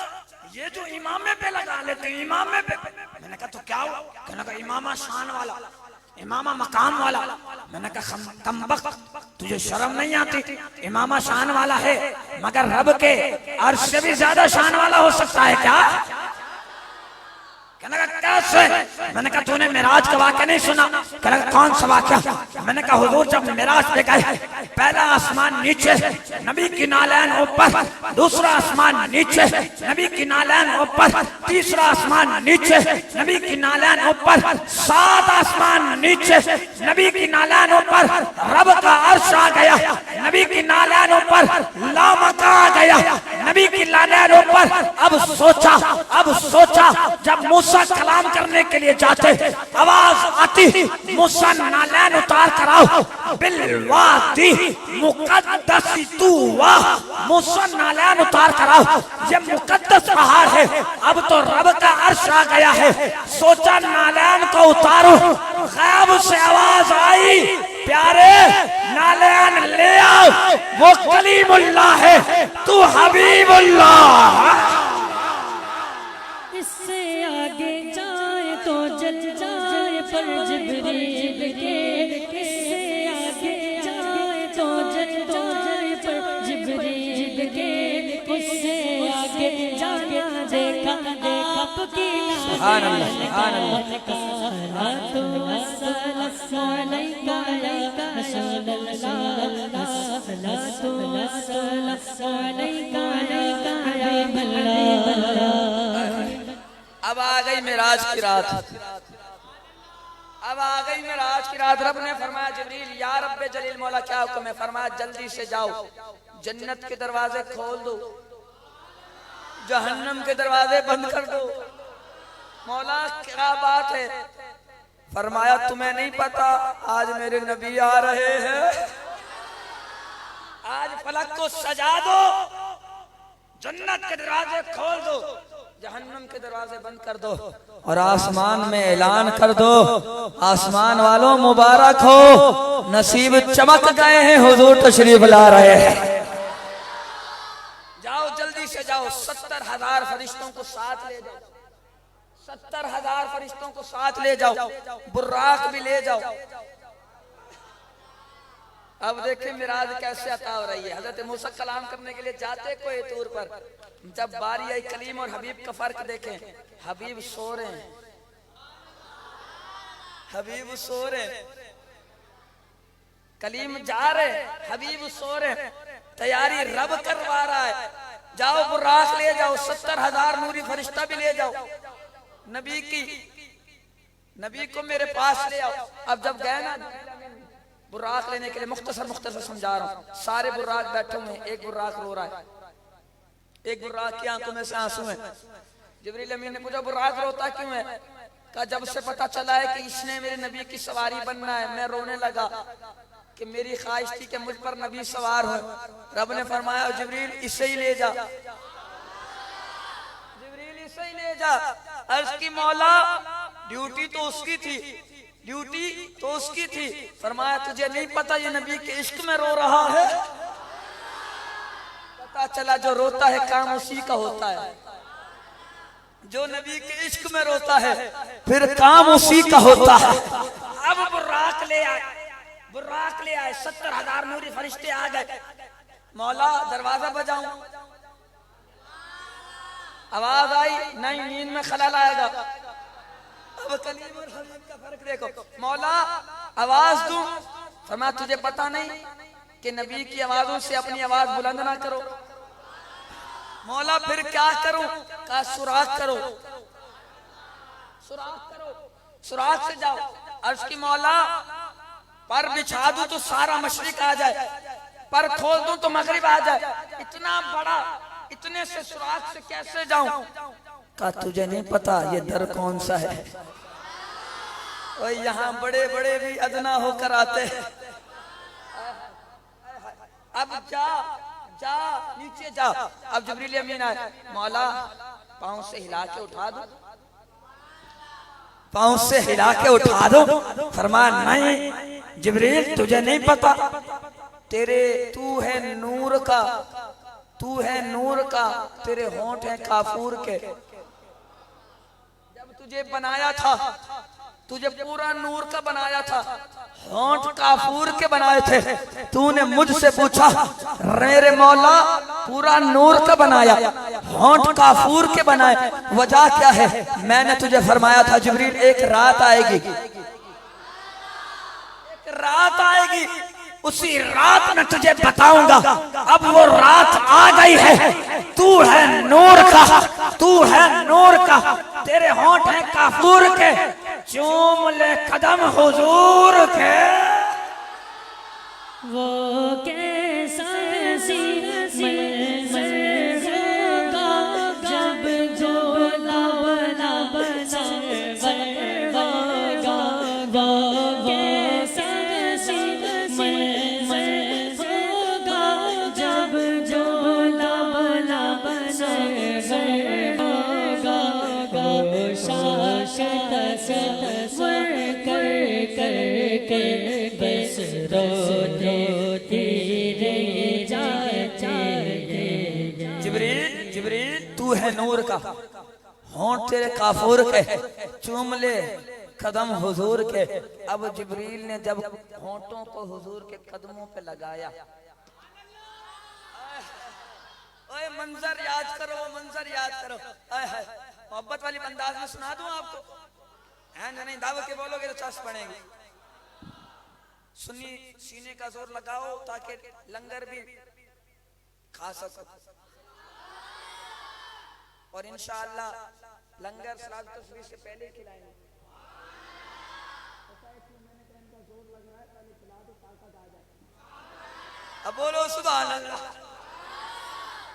ये जो इमामे पे लगा लेते, इमामे पे, मैंने कहा तो क्या हुआ? कहना का इमामा शान वाला, इमामा मकाम वाला। मैंने कहा कमबख्त तुझे शर्म नहीं आती? इमामा शान वाला है मगर रब के अर्श से भी ज्यादा शान वाला हो सकता है क्या? कहने का कैसे? मैंने कहा तूने मेराज का वाक़या नहीं सुना? कहने का कौन सा वाक़या? मैंने कहा हुजूर जब मेराज पे गए, पहला आसमान नीचे, नबी की नालैन ऊपर, दूसरा आसमान नीचे, नबी की नालैन ऊपर, तीसरा आसमान नीचे, नबी की नालैन ऊपर, 7 आसमान नीचे, नबी की नालैन ऊपर, रब का अर्श आ गया, नबी की नालैन ऊपर लामका आ गया, नबी की नालैन ऊपर। अब सोचा जब मूसा कलाम करने के लिए जाते, आवाज आती मूसा नालैन उतार कराओ, बिलवादी मुकद्दसी तुवा, मूसा नालैन उतार कराओ, ये मुकद्दस पहाड़ है। अब तो रब का अर्श आ गया है, सोचा नालैन को उतारो, गैब से आवाज आई, प्यारे नालैन ले आओ, वो कलीमुल्लाह है, तू हबीबुल्लाह। इससे आगे जाए तो जल जाए पर जिब्रील के, इससे आगे जाए तो जल जाए पर जिब्रील के, इससे आगे जाके देखा पकी सुभान अल्लाह, सुभान अल्लाह। तो अस्सलाम अलैका या रसूल अल्लाह, सलातो अस्सलाम अलैका या हबीब अल्लाह। अब आ गई मेराज की रात, अब आ गई मेराज की रात। रब ने फरमाया जिब्रील या रब्बे जलील, मौला क्या हुक्म है? फरमाया जल्दी से जाओ, जन्नत के दरवाजे खोल दो, जहन्नम के दरवाजे बंद कर दो। मौला क्या बात है? फरमाया तुम्हें नहीं पता आज मेरे नबी आ रहे हैं, आज फलक को सजा दो, जन्नत के दरवाजे खोल दो, जहन्नम के दरवाजे बंद कर दो, और आसमान में ऐलान कर दो, आसमान वालों मुबारक हो, नसीब चमक गए हैं, हुजूर तशरीफ ला रहे हैं। जाओ जल्दी से जाओ, 70,000 फरिश्तों को साथ ले जाओ, 70,000 फरिश्तों को साथ ले जाओ, बुर्राक भी ले जाओ। अब देखें मिराज कैसे अता हो रही है। हजरत मूसा कलाम करने के लिए जाते कोई तूर पर, जब बारी आई कलीम और हबीब का फर्क देखें। हबीब सो रहे हैं, हबीब सो रहे, कलीम जा रहे, हबीब सो रहे। तैयारी रब करवा रहा है। जाओ बुर्राक ले जाओ, 70,000 नूरी फरिश्ता भी ले जाओ। नबी को मेरे पास ले आओ। अब जब गए ना बुर्राक लेने के लिए, मुख्तसर समझा रहा हूँ। सारे बुर्राक बैठे हुए हैं, एक बुर्राक रो रहा है, एक बुर्राक की आंखों में से आंसू हैं। जिब्रील अमीन ने पूछा बुर्राक रोता क्यों है? कहा जब से पता चला है कि इसने मेरे नबी की सवारी बनना है, मैं रोने लगा कि मेरी ख्वाहिश थी कि मुझ पर नबी सवार हो। रब ने फरमाया जिब्रील इसे ही ले जा, जिब्रील इसे ही ले जा। अर्ज की मौला ड्यूटी तो उसकी थी, ड्यूटी तो उसकी थी। फरमाया तुझे नहीं पता ये नबी के इश्क में रो रहा है? पता चला जो रोता है काम उसी का होता है, जो नबी के इश्क में रोता है फिर काम उसी का होता है। अब बुर्राक ले आए, बुर्राक ले आए, 70,000 नूरी फरिश्ते आ गए। मौला दरवाजा बजाऊं? आवाज आई नहीं, नींद में खलल आएगा। अब कलीम और हबीब का फर्क देखो। मौला आवाज दूं? फरमाया तुझे पता नहीं कि नबी की आवाजों से अपनी आवाज बुलंद ना करो। मौला फिर क्या करूं? कहा सुराख करो, सुराख करो, सुराख से जाओ। अर्ज की मौला पर बिछा दूं तो सारा मशरिक आ जाए, पर खोल दूं तो मगरिब आ जाए, इतना बड़ा, इतने से सुराख से कैसे जाऊं? कहा तुझे नहीं पता ये दर कौन सा है? और यहाँ बड़े बड़े भी अदना होकर आते हैं। अब जा जा नीचे जा। अब जिब्रील अमीन आए, मौला पाँव से हिला के उठा दो, पाँव से हिला के उठा दो। फरमाया नहीं जिब्रील तुझे नहीं पता, तेरे तू है नूर का, तू है नूर का, तेरे होंठ हैं काफूर के। जब तुझे बनाया था तुझे पूरा नूर का बनाया था, होंठ काफूर के बनाए थे। तूने मुझसे पूछा मेरे मौला पूरा नूर का बनाया, होंठ काफूर के बनाए, वजह क्या है? मैंने तुझे फरमाया था जिब्रील एक रात आएगी, एक रात आएगी, उसी रात में तुझे बताऊंगा। अब वो रात आ गई है, तू है नूर का, तू है नूर का, तेरे होंठ हैं काफूर के, चूम ले कदम हुजूर के। वो कैसा मंजर होगा जब झोला बना बनवागा, वो कैसा मंजर होगा जब झोला बना बनवागा। शाश्वत सवर कर के बस रोते रह जाते। जिब्रील जिब्रील तू है नूर का, होंठ तेरे काफूर के, चूम ले कदम हुजूर के। अब जिब्रील ने जब होंठों को हुजूर के कदमों पे लगाया, ओए मंजर याद करो, वो मंजर याद करो। मोहब्बत वाली अंदाज में सुना दूं आपको? हैं नहीं, दावत के बोलोगे तो चस पड़ेंगे। सुन्नी सीने का जोर लगाओ ताकि लंगर भी खा सको, और इंशाअल्लाह लंगर सलात तस्वीर से पहले खिलाएंगे। अब बोलो सुभान अल्लाह।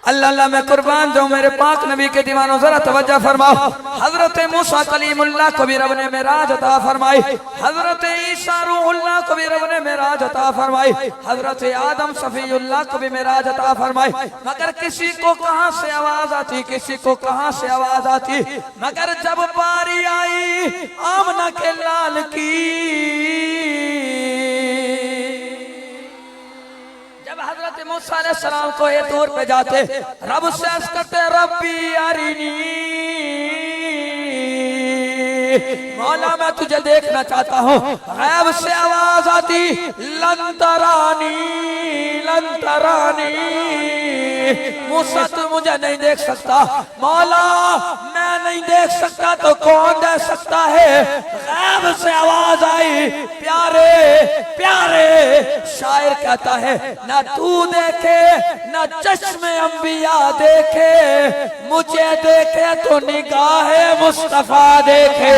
अल्लाह अल्लाह मैं कुर्बान जाऊं मेरे पाक नबी के दीवानों, जरा तवज्जो फरमाओ। हजरत मूसा कलीमुल्लाह को भी रब ने मेराज अता फरमाई, हजरत ईसा रूहुल्लाह को भी रब ने मेराज अता फरमाई, हजरत आदम सफीउल्लाह को भी मेराज अता फरमाई। मगर किसी को कहां से आवाज आती, किसी को कहां से आवाज आती, मगर जब बारी आई आमना के लाल की, मूसा अलैहिस्सलाम को ये तौर पे जाते, रब से अर्ज़ करते रब्बी अरिनी, मौला मैं तुझे देखना चाहता हूँ। गैब से आवाज आती लन तरानी, लन तरानी, मूसा तू मुझे नहीं देख सकता। मौला मैं नहीं देख सकता तो कौन देख सकता है? गैब से आवाज आई प्यारे प्यारे, शायर कहता है ना तू देखे ना चश्मे अंबिया देखे, मुझे देखे तो निगाहे मुस्तफा देखे।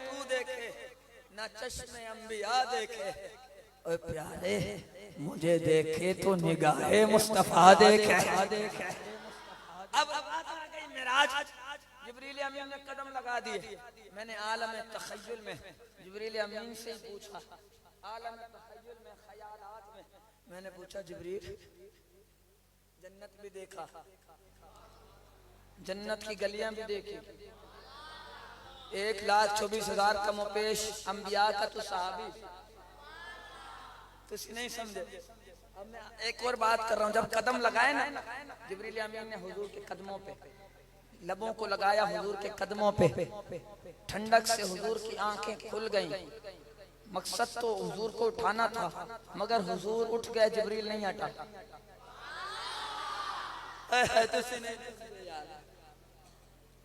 तू देखे ना चश्मे अंबिया देखे, ओ प्यारे मुझे देखे तो निगाहे मुस्तफा देखे। अब बात आ गई मेराज, जिब्रील अमीन ने कदम लगा दिए। मैंने आलम तखय्युल में जिब्रील अमीन से पूछा, आलम तखय्युल में, ख्यालात में, मैंने पूछा जिब्रील जन्नत भी देखा, जन्नत की गलियां भी देखी, 1,24,000 का मुपेश अंबिया का तो सहाबी, तो नहीं समझे। अब मैं एक और बात कर रहा हूँ, जब कदम लगाए ना जिब्रील अमीन ने हुजूर के कदमों पे, लबों को लगाया हुजूर के कदमों पे, ठंडक से हुजूर की आंखें खुल गईं। मकसद तो हुजूर को उठाना था, मगर हुजूर उठ गए, जिब्रील नहीं हटा।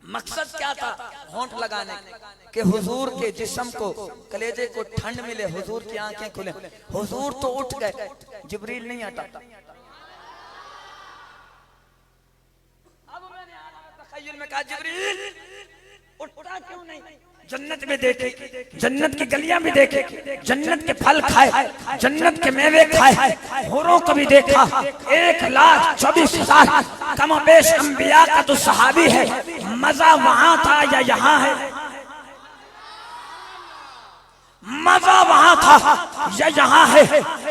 मकसद क्या था? होंठ लगाने के, हुजूर के जिस्म को, कलेजे को ठंड मिले, हुजूर की आंखें खुले। हुजूर तो उठ गए, जिब्रील नहीं हटा। अब मैंने तखय्युल में कहा जिब्रील उठता क्यों नहीं? जन्नत में देखे, जन्नत की गलियां भी देखे, जन्नत के फल खाए, जन्नत के मेवे खाए, होरों को भी देखा। 1,24,000 कम बेश अंबिया का तो सहाबी है। मजा वहां था या यहाँ है? मजा वहां था या यहाँ है?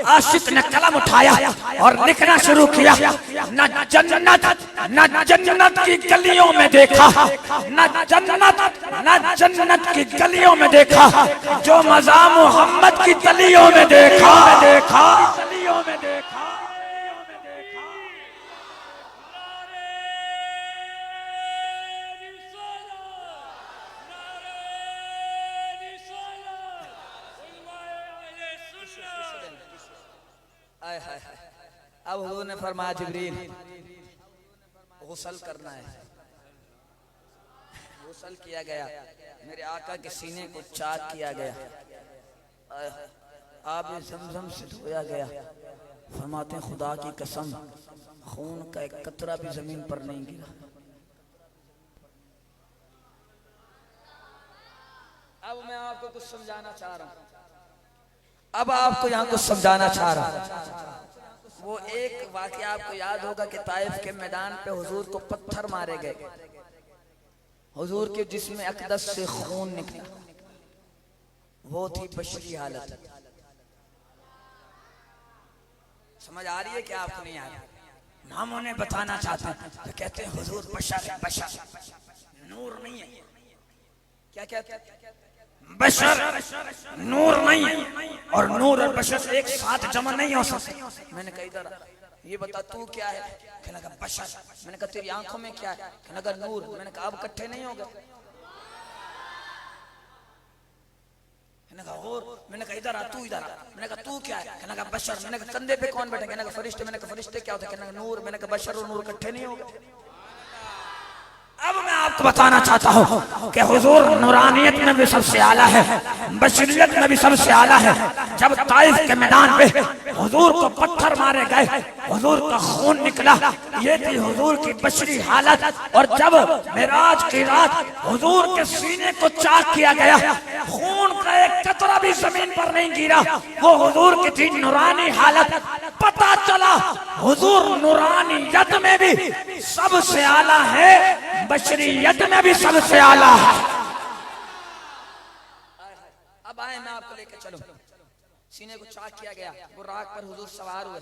आशिक ने कलम उठाया और लिखना शुरू किया। न जन्नत की गलियों में देखा, न जन्नत की गलियों में देखा, जो मजा मोहम्मद की गलियों में देखा। अब हुजूर ने फरमाया जिब्रील गुस्ल करना है। गुस्ल किया गया, मेरे आका के सीने को चाक किया गया, आब ज़मज़म से धोया गया। फरमाते खुदा की कसम खून का एक कतरा भी जमीन पर नहीं गिरा। अब मैं आपको कुछ समझाना चाह रहा हूँ, अब आपको यहाँ कुछ समझाना चाह रहा हूँ। वो एक वाकया आपको याद होगा कि ताइफ के मैदान पे हुजूर को पत्थर मारे गए, हुजूर के जिस्म अक़दस से खून निकला, वो थी बशरी हालत। समझ आ रही है क्या? आपको नहीं आ रही? हम उन्हें बताना चाहते हैं तो कहते हैं हुजूर बशर है, बशर नूर नहीं है। क्या कहते हैं? बशर नूर नहीं, और नूर और बशर एक साथ जमा नहीं हो सकते। मैंने कहा इधर ये बता तू क्या है? कहने लगा बशर। मैंने कहा तेरी आंखों में क्या है? कहने लगा नूर। मैंने कहा अब इकट्ठे नहीं हो गए। कहने लगा और। मैंने कहा इधर आ, तू इधर आ। मैंने कहा तू क्या है? कहने लगा बशर। मैंने कहा कंधे पे कौन बैठे? कहने लगा फरिश्ते। मैंने कहा फरिश्ते क्या होते? कहने लगा नूर। मैंने कहा बशर और नूर इकट्ठे नहीं हो गए। अब मैं आपको बताना चाहता हूँ कि हुजूर नूरानियत में भी सबसे आला है, बशरियत में भी सबसे आला है। जब ताइफ के मैदान पे हुजूर को पत्थर मारे गए, हुजूर का खून निकला, ये थी हुजूर की बशरी हालत। और जब मेराज की रात हुजूर के सीने को चाक किया गया, खून का एक कतरा भी जमीन पर नहीं गिरा, वो हुजूर की थी नूरानी हालत। पता चला हुजूर नूरानियत में भी सबसे आला है, बशरियत में भी सबसे आला है। अब आए मैं आपको लेकर चलूं। सीने को चाक किया गया, बुर्राक पर हुजूर सवार हुए,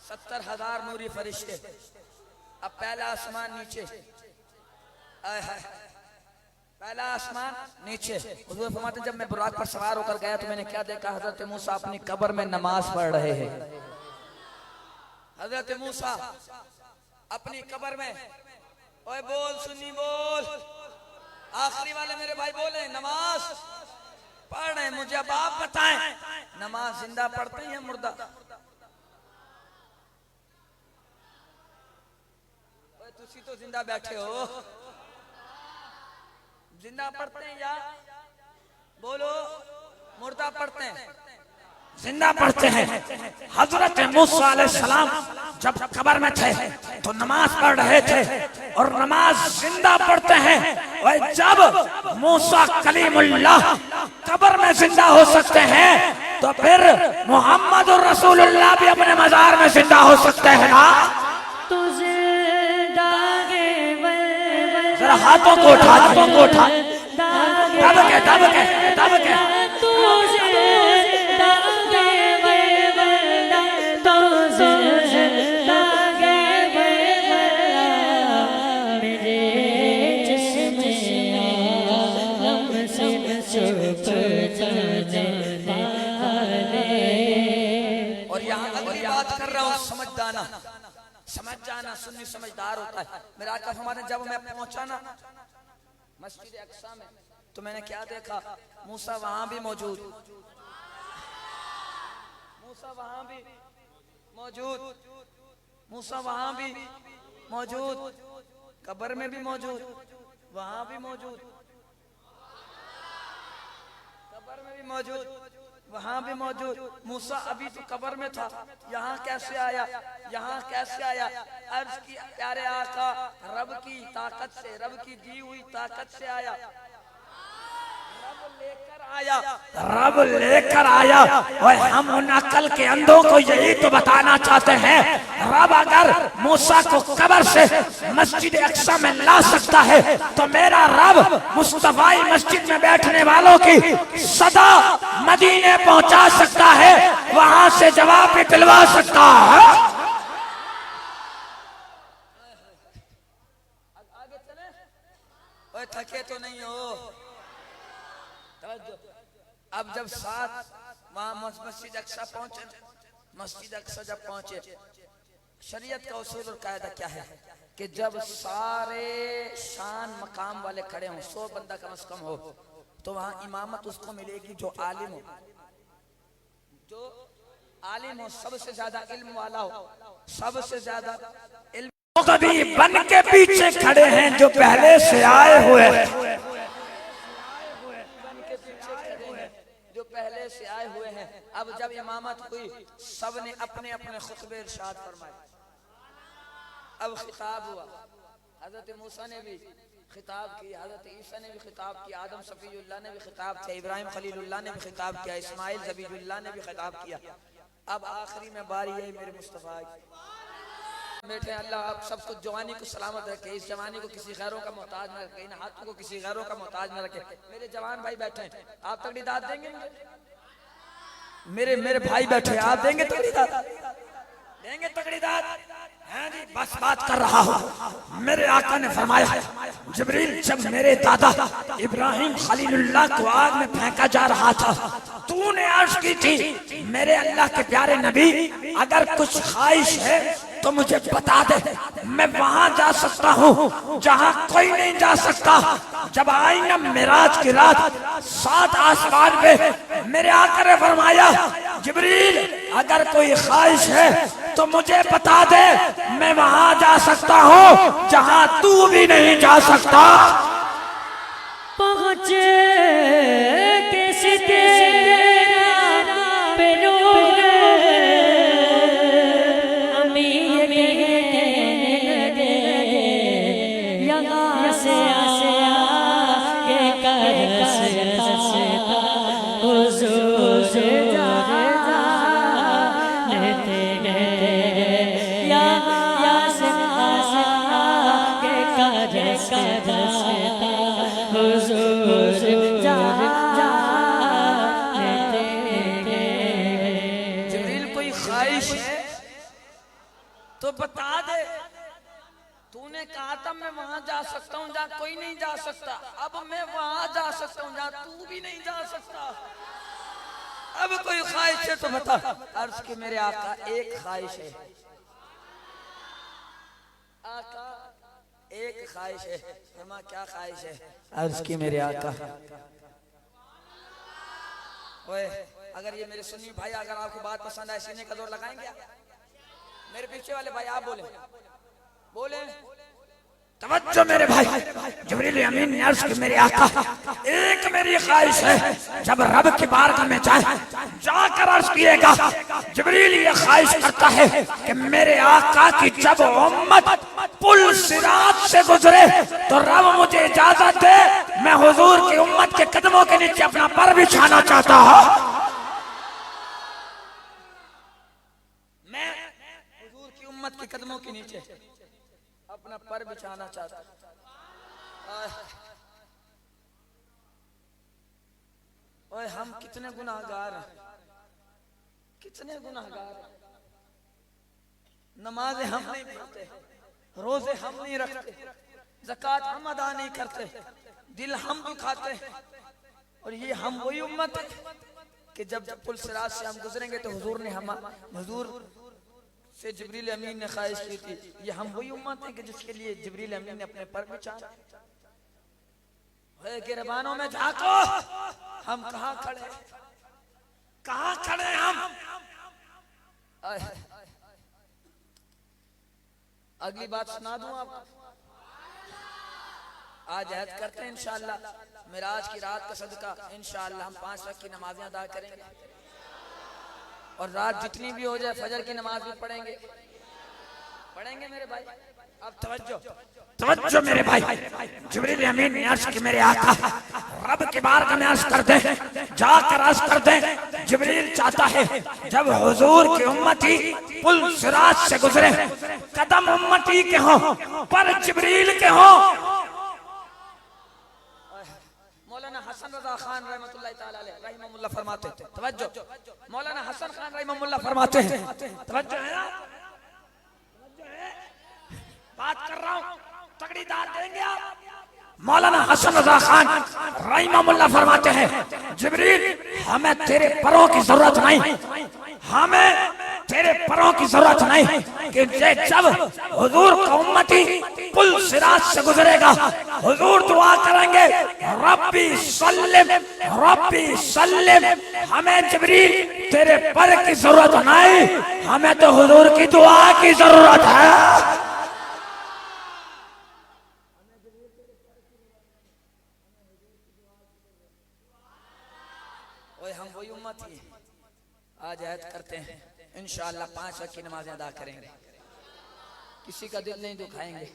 70,000 नूरी फरिश्ते। अब पहला आसमान नीचे, पहला आसमान नीचे। हुजूर फरमाते जब मैं बुराक पर सवार होकर गया तो मैंने क्या देखा, हजरत मूसा अपनी कब्र में नमाज पढ़ रहे हैं। हजरत मूसा अपनी कब्र में, ओए बोल सुन्नी बोल, आखिरी वाले मेरे भाई बोले नमाज पढ़ रहे। मुझे अब आप बताएं, नमाज जिंदा पढ़ते हैं या मुर्दा? तुसी तो जिंदा बैठे हो, जिंदा पढ़ते हैं या बोलो मुर्दा पढ़ते हैं? जिंदा पढ़ते हैं। हजरत मूसा अलैहिस्सलाम जब कब्र में थे तो नमाज पढ़ रहे थे और नमाज जिंदा पढ़ते हैं। और जब मूसा कलीमुल्लाह कब्र में जिंदा हो सकते हैं तो फिर मोहम्मद और रसूलुल्लाह भी अपने मजार में जिंदा हो सकते हैं ना? जरा हाथों को उठा, हाथों को उठा, दब के दब के दब के। और यहाँ अगली बात कर रहा हूँ, समझ जाना, सुन्नी समझदार होता है। मेरा आका फरमाते जब मैं पहुंचा ना मस्जिद अक्सा में तो मैंने क्या देखा, मूसा वहां भी मौजूद, मूसा वहां भी मौजूद, मूसा वहां भी मौजूद, कब्र में भी मौजूद, वहां भी मौजूद, कब्र में भी मौजूद, वहां भी मौजूद। मूसा अभी तो कब्र में था, यहाँ कैसे आया, यहाँ कैसे आया? अर्ज की प्यारे आका, रब की ताकत से, रब की दी हुई ताकत से आया, रब लेकर आया। और हम उन अकल के अंधों को यही तो बताना चाहते हैं, रब अगर मूसा को कब्र से मस्जिद अक्सा में ला सकता है तो मेरा रब मुस्तफाई मस्जिद में बैठने वालों की सदा मदीने पहुंचा सकता है, वहां से जवाब भी दिलवा सकता है। आगे चले, ओए थके तो नहीं हो? अब जब साथ वहां मस्जिद अक्सा पहुंचे, मस्जिद अक्सा जब पहुंचे, शरीयत का उसूल और कायदा क्या है कि जब सारे शान मकाम वाले खड़े हों, 100 बंदा कम से कम हो, तो वहां इमामत उसको मिलेगी जो आलिम हो, जो आलिम हो, सबसे ज्यादा इल्म वाला हो, सबसे ज्यादा इल्म। कभी बन के पीछे खड़े हैं जो पहले से आए हुए, पहले से आए हुए हैं। अब जब इमामत हुई सबने अपने अपने खुतबे इरशाद फरमाए। अब खिताब हुआ, हजरत मूसा ने भी खिताब किया, हजरत ईसा ने भी खिताब किया, आदम सफीउल्लाह ने भी खिताब किया, इब्राहिम खलीलुल्लाह ने भी खिताब किया, इस्माइल ज़बीहुल्लाह ने भी खिताब किया। अब आखिरी में बारी है मेरे मुस्तफा की। बैठे अल्लाह आप सबको जवानी को सलामत रखे, इस जवानी को किसी गैरों का मोहताज न रखे, इन हाथों को किसी गैरों का मोहताज न रखे। मेरे जवान भाई बैठे हैं, आप तगड़ी दाद देंगे? मेरे भाई बैठे, आप देंगे तगड़ी दाद? देंगे तगड़ी दाद? हाँ जी, बस बात कर रहा हूँ। मेरे आका ने फरमाया, जिब्रील जब मेरे दादा इब्राहिम खलीलुल्लाह को आग में फेंका जा रहा था, तूने अर्ज की थी मेरे अल्लाह के प्यारे नबी, अगर कुछ ख्वाहिश है तो मुझे बता दे, मैं वहां जा सकता हूँ जहाँ कोई नहीं जा सकता। जब आई ना मेराज की रात, 7 आसमान पे मेरे आका ने फरमाया, जिब्रील अगर कोई ख्वाहिश है तो मुझे बता दे, मैं वहां जा सकता हूँ जहाँ तू भी नहीं जा सकता। पहुँचे किसी तेरा पेरो तो बता दे, तूने कहा था मैं वहां जा सकता हूँ जहाँ कोई नहीं जा सकता, अब मैं वहां जा सकता हूँ जहाँ तू भी नहीं जा सकता। अब कोई ख्वाहिश है तो बता। अर्ज की मेरे आका एक ख्वाहिश है, आका एक ख्वाहिश है। फरमा क्या ख्वाहिश है? अर्ज की मेरे आका, ओए अगर ये मेरे सुन्नी भाई अगर आपको बात पसंद आए सीने का जोर लगाएंगे आप? मेरे पीछे वाले भाई आप बोले बोले तवज्जो मेरे भाई। जिब्रील अमीन ने अर्ज की मेरे आका एक मेरी ख्वाहिश है, जब रब की बारगाह में जाकर अर्ज किएगा, जिब्रील ये ख्वाहिश करता है कि मेरे आका की जब उम्मत पुल सिरात से गुजरे तो रब मुझे इजाजत दे, मैं हुजूर की उम्मत के कदमों के नीचे अपना पर बिछाना चाहता हूँ। मैं हुजूर की उम्मत के कदमों के नीचे अपना पर बिछाना चाहता हूँ। ओए हम कितने गुनाहगार हैं, कितने गुनाहगार हैं। नमाजें हम नहीं पढ़ते, रोजे हम नहीं रखते, ज़कात हम अदा नहीं करते, दिल हम दुखाते, और ये हम वही उम्मत है कि जब पुल सिरात से हम गुजरेंगे तो हुजूर ने हुजूर से जिब्रील अमीन ने ख्वाहिश की थी। ये हम वही उम्मत है कि जिसके लिए जिब्रील अमीन ने अपने पर बिछाया। गिरबानों में झांको, हम कहाँ खड़े, कहाँ खड़े हम। अगली बात सुना दूं आपको। आज अहद करते हैं इंशाअल्लाह मिराज की रात का सदका इंशाअल्लाह हम 5 वक्त की नमाजें अदा करेंगे, और रात जितनी भी हो जाए फजर की नमाज भी पढ़ेंगे मेरे भाई। अब तवज्जो मेरे भाई। जिब्रील अमीन ने अर्ज की मेरे आका रब की बारगाह में अर्ज कर दे, जाकर अर्ज कर दे, जिब्रील चाहता है जब हुजूर की उम्मती पुल सिरात से गुजरे, कदम उम्मती के हो पर जिब्रील के हो। मौलाना हसन रजा खान रहमतुल्लाह ताला अलैह रहमहुल्लाह फरमाते हैं, तवज्जो, मौलाना हसन खान रहमहुल्लाह फरमाते हैं, तवज्जो है ना, तवज्जो है, बात कर रहा हूं, तगड़ी दाद देंगे आप। मौलाना हसन रजा खान रहमहुल्लाह फरमाते हैं, जिब्रील हमें तेरे परों की जरूरत नहीं, हमें तेरे परों की जरूरत नहीं, कि जब हुजूर का उम्मती पुल सिरात से गुजरेगा हुजूर दुआ करेंगे रब्बी सल्लिम, हमें जिब्रील तेरे पर की जरूरत नहीं, हमें तो हुजूर की दुआ की जरूरत है। ओए हम वही उम्मत ही आज अहद करते हैं इंशाअल्लाह 5 वक्त की नमाजें अदा करेंगे, किसी का दिल नहीं दुखाएंगे,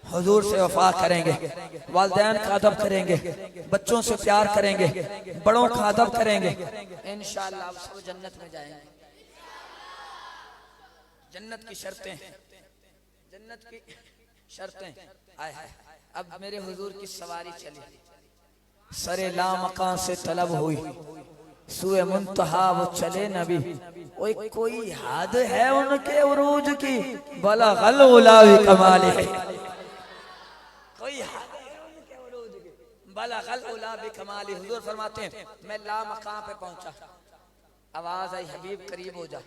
हुजूर से वफा करेंगे, वालिदैन का अदब करेंगे, बच्चों से प्यार करेंगे, बड़ों का अदब करेंगे, इंशाअल्लाह आप सब जन्नत में जाएंगे। जन्नत की शर्तें, जन्नत की शर्तें आए। अब मेरे हुजूर की सवारी चली, सरे लामकान से तलब हुई, सुए मुंतहा वो चले नबी, कोई हद है उनके उरूज की, बला गलउला कमाल है, कोई हद है उनके उरूज की, बला गलउला कमाल। हुजूर फरमाते हैं मैं लामकान पे पहुंचा, आवाज आई हबीब करीब हो जा,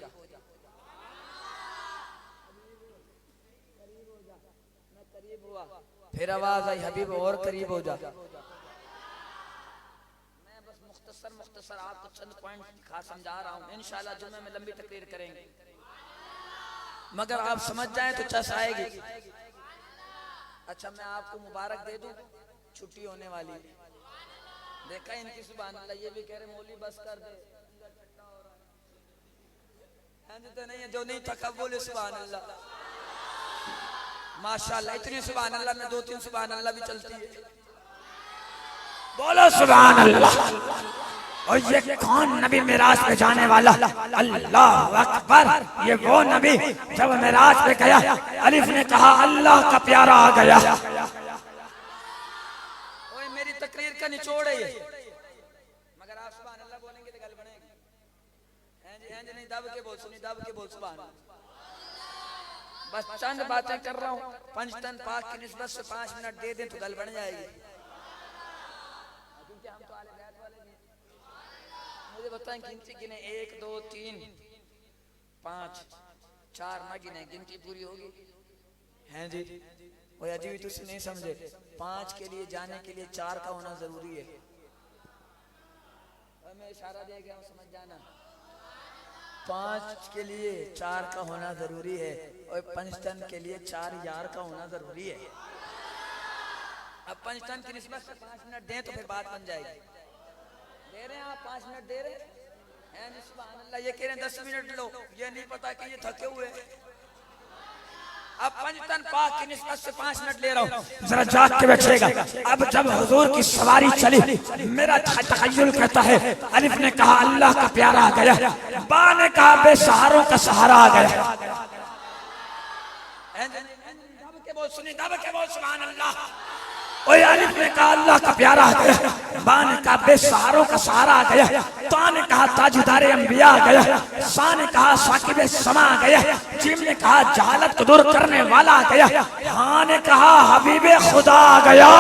मैं करीब हुआ, फिर आवाज आई हबीब और करीब हो जा। मुख्तसर आपको चंद पॉइंट खास समझा रहा हूँ, इंशाअल्लाह जुम्मे में लंबी तकरीर करेंगे, मगर आप समझ जाएं तो चस आएगी। अच्छा मैं आपको मुबारक दे दूं, छुट्टी होने वाली, देखा इनकी सुभान अल्लाह, ये भी कह रहे मौली बस कर दे, तो नहीं है जो नहीं थका बोले सुभान अल्लाह, माशाअल्लाह इतनी सुभान अल्लाह में 2-3 सुभान अल्लाह भी चलती है, बोलो सुभान अल्लाह। और ये कौन नबी मिराज पे जाने वाला, अल्लाह अकबर, ये वो नबी जब मिराज पे गया अलिफ ने कहा अल्लाह का प्यारा आ गया। ओए मेरी तकरीर का निचोड़ है ये, मगर आप सुभान अल्लाह बोलेंगे तो गल बनेगी, नहीं दब के बोल, सुनी दब के बोल सुभान अल्लाह। बस चंद बातें कर रहा हूँ। पंचतन पाक की निस्बत से 5 मिनट दे दें तो गल बन जाएगी। क्योंकि हम तो आले बैत वाले नहीं। मुझे बताएं गिनती गिने 1 2 3 5 4 ना गिने गिनती पूरी होगी हैं जी? वो अजी भी तुझसे नहीं समझे। 5 के लिए जाने के लिए 4 का होना जरूरी है। मैं इशारा दे गया हूँ, समझ जाना। 5 के लिए 4 का होना जरूरी है और पंचतन के लिए 4 यार का होना जरूरी है। अब पंचतन की निस्बत से 5 मिनट दें तो फिर बात बन जाएगी। दे रहे हैं आप 5 मिनट दे रहे हैं? सुभान अल्लाह। ये कह रहे हैं 10 मिनट लो, ये नहीं पता कि ये थके हुए। अब पंचतन पाक की निस्बत से 5 मिनट ले रहा हूँ, जरा जाग के बैठेगा। अब जब हुजूर की सवारी चली, मेरा तखय्युल कहता है अलिफ ने कहा अल्लाह का प्यारा आ गया, बा ने कहा बेसहारों का सहारा आ गया। दब के बोल सुभान अल्लाह। ओए अलिफ ने कहा अल्लाह का प्यारा आ गया, बा ने कहा बेसहारों का सहारा आ गया, ता ने कहा ताजदारे अंबिया आ गया, सा ने कहा साकिब समा आ गया, जीम ने कहा जहालत को दूर करने वाला आ गया, हाँ ने कहा हबीबे खुदा आ गया।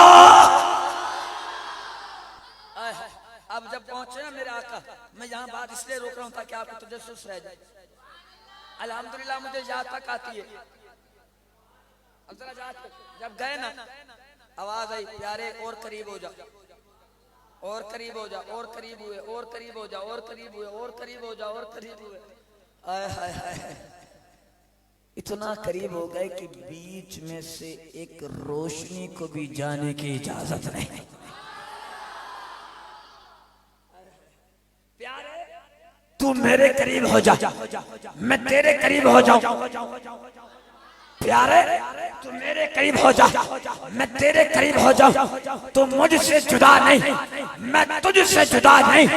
अब जब पहुंचे ना मेरे आका, मैं यहाँ बात इसलिए रोक रहा हूँ ताकि आपको तजस्सुस रह जाए। अल्हम्दुलिल्लाह मुझे याद तक आती है। अब जरा जब गए ना, आवाज आई प्यारे और करीब हो जा, और करीब हो जा, और करीब हुए, और करीब हो जा, और करीब हुए, और करीब हो जा, और करीब हुए। आय हाय हाय, इतना करीब हो गए कि बीच में से एक रोशनी को भी जाने की इजाजत नहीं। प्यारे तू मेरे करीब हो जा, मैं तेरे करीब हो जाऊं। प्यारे तू मेरे करीब हो जा, मैं तेरे करीब हो जाऊं। तू मुझसे जुदा नहीं, मैं तुझसे जुदा नहीं।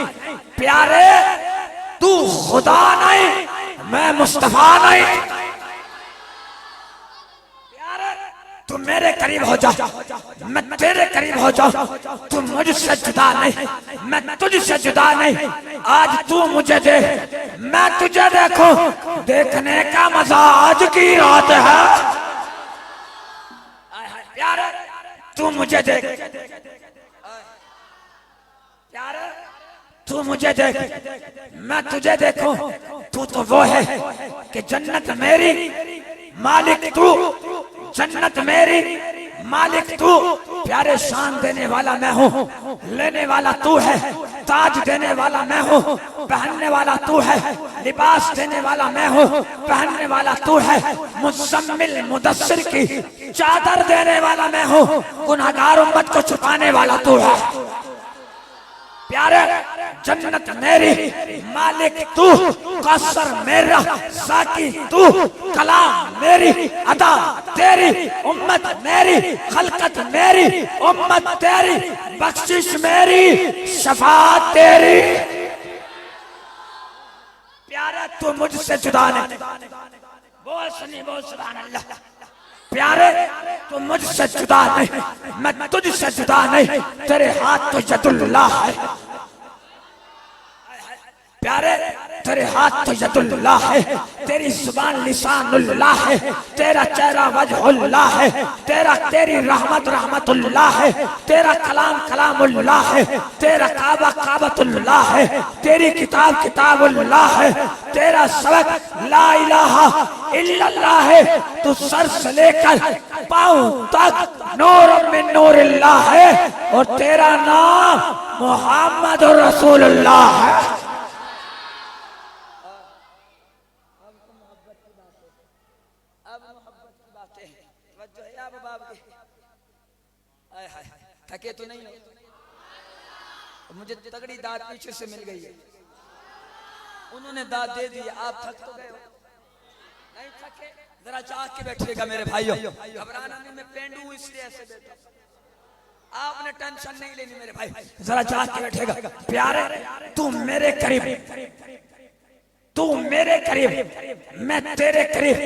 प्यारे तू खुदा नहीं, मैं मुस्तफा नहीं। प्यारे तू मेरे करीब हो जा, मैं तेरे करीब हो जाऊं। तू मुझसे जुदा नहीं, मैं तुझसे जुदा नहीं। आज तू मुझे दे, मैं तुझे देखूं, देखने का मजा आज की रात है। प्यारे तू मुझे देख, प्यारे तू मुझे देख, मैं तुझे देखूं। तू तो वो है कि जन्नत मेरी मालिक तू, जन्नत मेरी मालिक तू। प्यारे शान देने वाला मैं हूँ, लेने वाला तू है। ताज देने वाला मैं हूँ, पहनने वाला तू है। लिबास देने वाला मैं हूँ, पहनने वाला तू है। मुज़म्मिल मुदस्सिर की चादर देने वाला मैं हूँ, गुनहगार उम्मत को छुपाने वाला तू है। प्यारे जन्नत मेरी मालिक तू, कौसर मेरा साकी तू, कलाम मेरी अदा तेरी, उम्मत मेरी खलकत मेरी, उम्मत तेरी बख्शिश मेरी, शफाअत तेरी। प्यारे तू मुझसे जुदा नहीं, बोल सुनी बोल सुभान अल्लाह। प्यारे तू मुझसे जुदा नहीं, मैं तुझसे जुदा नहीं। तेरे हाथ तो यदुल्लाह है। प्यारे तेरे हाथ तो यदुल्लाह है, तेरी जुबान लिसानुल्लाह है, तेरा चेहरा वजहुल्लाह है, तेरी रहमत रहमतुल्लाह है, तेरा कलाम कलामुल्लाह है, तेरा काबा काबतुल्लाह है, तेरी किताब किताबुल्लाह है, तेरा सबक ला इलाहा इल्लल्लाह है। तू सर से लेकर पांव तक नूर मिन नूरिल्लाह है और तेरा नाम मोहम्मद रसूलुल्लाह है। थके तो नहीं हो? मुझे तगड़ी दाद पीछे से मिल गई है, उन्होंने दाद दे दी, आप थक तो गए हो? नहीं थके? जरा जाग के बैठिएगा मेरे भाइयों, घबराना नहीं, मैं पेंडू हूं इसलिए ऐसे बैठा। आपने टेंशन नहीं लेनी मेरे भाई, जरा जाग के बैठेगा। प्यारे तू मेरे करीब, तू मेरे करीब, मैं तेरे करीब।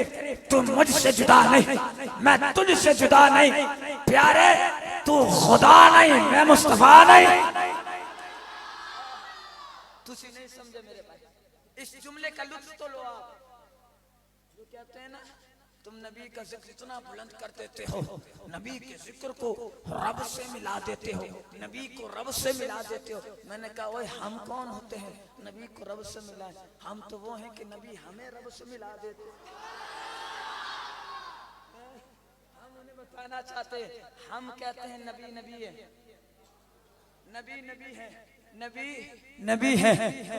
तू मुझसे जुदा नहीं, मैं तुझसे जुदा नहीं। प्यारे तू खुदा नहीं, मैं मुस्तफा नहीं। तुसी नहीं समझे मेरे भाई, इस जुमले का लुत्फ तो लो आप। जो कहते हैं ना तुम नबी का जिक्र इतना बुलंद कर देते हो, नबी के जिक्र को रब से मिला देते हो, नबी को रब से मिला देते हो। मैंने कहा ओए हम कौन होते हैं नबी को रब से मिलाएं? हम तो वो हैं कि नबी हमें रब से मिला देते। हम उन्हें बताना चाहते हैं, हम कहते हैं नबी नबी है, नबी नबी है, नबी नबी है,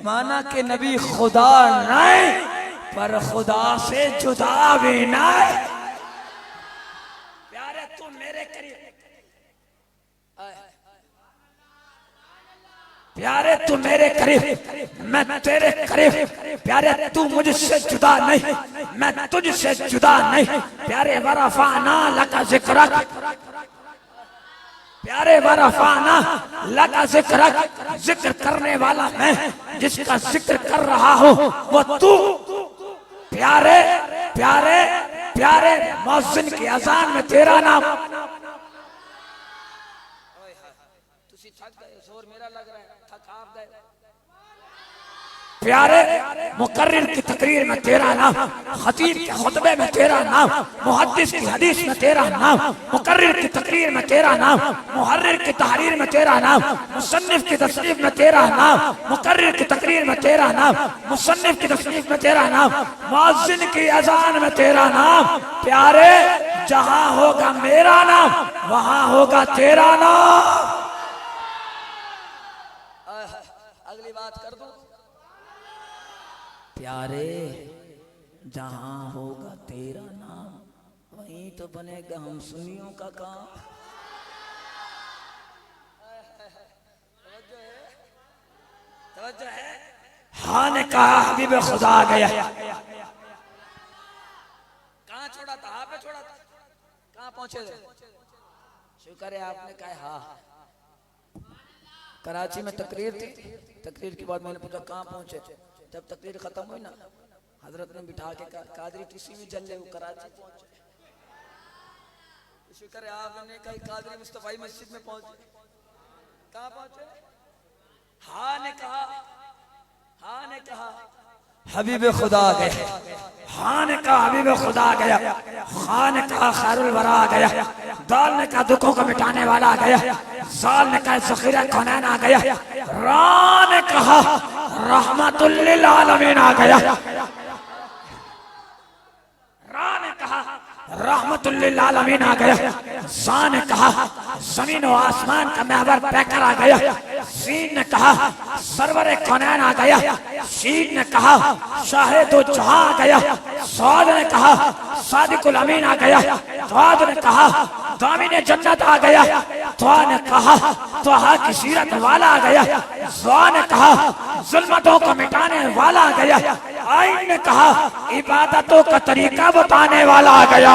माना कि नबी खुदा नहीं पर खुदा से जुदा भी नहीं। प्यारे तू मेरे करीब, प्यारे तू मेरे करीब, मैं तेरे करीब। प्यारे तू मुझसे जुदा नहीं, मैं तुझसे जुदा नहीं। प्यारे वरफाना लका जिक्रक, प्यारे वरफाना लका जिक्रक, जिक्र करने वाला मैं, जिसका जिक्र कर रहा हूँ वो तू। प्यारे प्यारे प्यारे मौज़िन की अज़ान में तेरा नाम। तुसी थक गए, जोर मेरा लग रहा है, थक आप गए। प्यारे मुकर्रिर की तकरीर में तेरा नाम, खतीब के खुतबे में तेरा नाम, मुहद्दिस की हदीस में तेरा नाम, मुकर्रिर की तकरीर में तेरा नाम, मुहर्रिर की तहरीर में तेरा नाम, मुसन्निफ की तसनीफ में तेरा नाम, मुकर्रिर की तकरीर में तेरा नाम, मुसन्निफ की तसनीफ में तेरा नाम, मुअज्जिन की अज़ान में तेरा नाम। प्यारे जहां होगा मेरा नाम वहां होगा तेरा नाम। अगली बात कर दो। प्यारे जहां होगा तेरा नाम वहीं तो बनेगा हम सुन्नियों का काम। तवज्जो है। हाँ ने कहा हबीब खुदा आ गया। कहाँ छोड़ा था? हाँ पे छोड़ा था। कहाँ पहुंचे थे? शुक्र है आपने कहा हाँ। कराची में तकरीर थी, तकरीर के बाद मैंने पूछा कहाँ पहुंचे? जब तकरीर खत्म हुई ना, हजरत ने बिठा के कहा कादरी किसी भी जल्ले वो कराची पहुंचे। शुक्र है आपने कहा कादरी मुस्तफाई मस्जिद में पहुंचे। कहाँ पहुंचे? हाँ ने कहा, हाँ ने कहा हबीब खुदा आ गया। हाँ ने कहा हबीब खुदा आ गया। हाँ ने कहा खैरुल वरा आ गया। दाल ने कहा दुखों को मिटाने वाला आ गया। साल ने कहा ज़ख़ीरा कौनैन आ गया। रा ने कहा रहमतुल लिल आलमीन आ गया। रा ने कहा रहमतुल लिल आलमीन आ गया। ज़ा ने कहा ज़मीन और आसमान का महवर पैकर आ गया। सीन ने कहा सरवरे कौनैन आ गया। शीन ने कहा शाहिद दो जहां आ गया। सौद ने कहा सादिकुल अमीन आ गया। तवाद ने कहा दामिने जन्नत आ गया। त्वा ने कहा त्वा की सीरत वाला आ गया। ज़ा ने कहा जुल्मतों को मिटाने वाला आ गया। आइन ने कहा इबादतों का तरीका बताने वाला आ गया।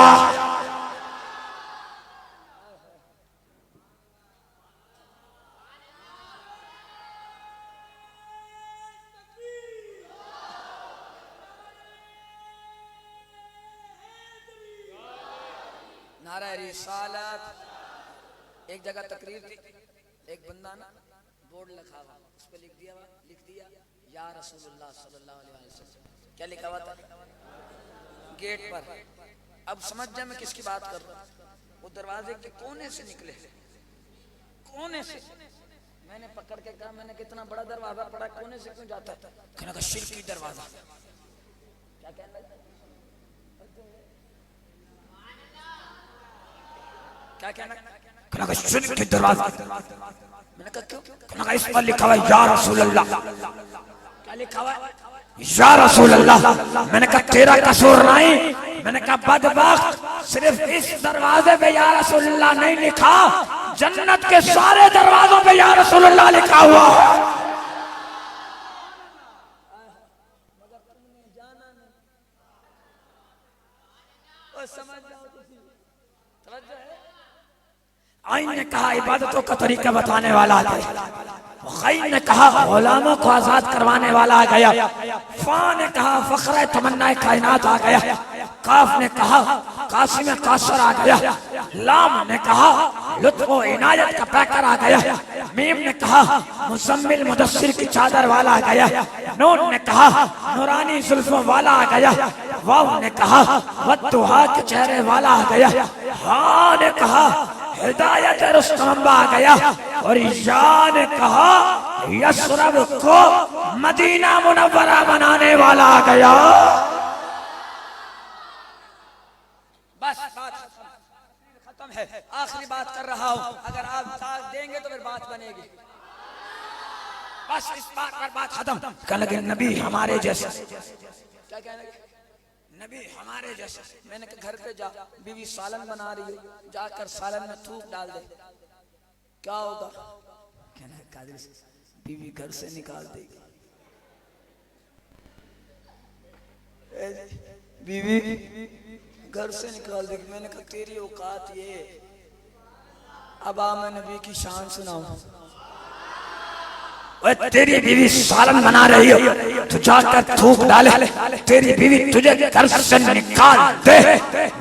नारा रिसालत। एक जगह तकरीर थी, एक बंदा ना बोर्ड लिखा हुआ, उस पे लिख दिया या रसूलुल्लाह सल्लल्लाहु अलैहि वसल्लम। क्या लिखा हुआ था? गेट पर। अब समझ जाए मैं किसकी बात कर रहा हूँ। वो दरवाजे के कोने से निकले, कोने से। मैंने पकड़ के कहा, मैंने कितना बड़ा दरवाजा पड़ा, कोने से क्यों जाता है? कहने का शिरकी दरवाजा। क्या कहना है? क्या कहना? कहना का शिरकी दरवाजा। मैंने कहा क्यों? कहना का इस पर लिखा हुआ या रसूल अल्लाह। क्या लिखा हुआ? या रसूल अल्लाह। मैंने कहा तेरा कसूर नहीं। मैंने कहा बदबख्त, सिर्फ इस दरवाजे पे या रसूल अल्लाह नहीं लिखा, जन्नत के सारे दरवाजों पे या रसूल अल्लाह लिखा हुआ। आइन ने कहा इबादतों का तरीका बताने वाला आ गया। खैन ने कहा गुलामों को आजाद करवाने वाला आ गया। फा ने कहा फखरे तमन्ना कायनात आ गया। काफ ने कहा कासिम कासर आ गया। लाम ने कहा लुत्फ व इनायत का पैकर आ गया। मीम ने कहा मुज़म्मिल मुदस्सिर की चादर वाला आ गया। नून ने कहा नूरानी जुल्फों वाला आ गया। वाव ने कहा वद्दुहा के चेहरे वाला आ गया, हाँ ने कहा हिदायत रुस्तम आ गया, और या ने कहा यसरब को मदीना मुनव्वरा बनाने वाला आ गया। बस बात खत्म है। आखिरी बात कर रहा हूं, अगर आप साथ देंगे तो फिर बात बनेगी। बस इस बात पर बात खत्म। कहने लगे नबी हमारे जैसे, क्या कहने लगे? नबी हमारे जैसे। मैंने कहा घर पे जा, बीवी सालन बना रही है, जाकर सालन में थूक डाल दे, क्या होगा? कहना कादिर बीवी घर से निकाल देगी। बीवी घर से निकाल देगी। मैंने कहा तेरी औकात ये। अब आ मैं नबी की शान सुनाऊं। तेरी बीवी सालन बना रही है, तू जाकर थूक डाले, तेरी बीवी तुझे घर से निकाल दे।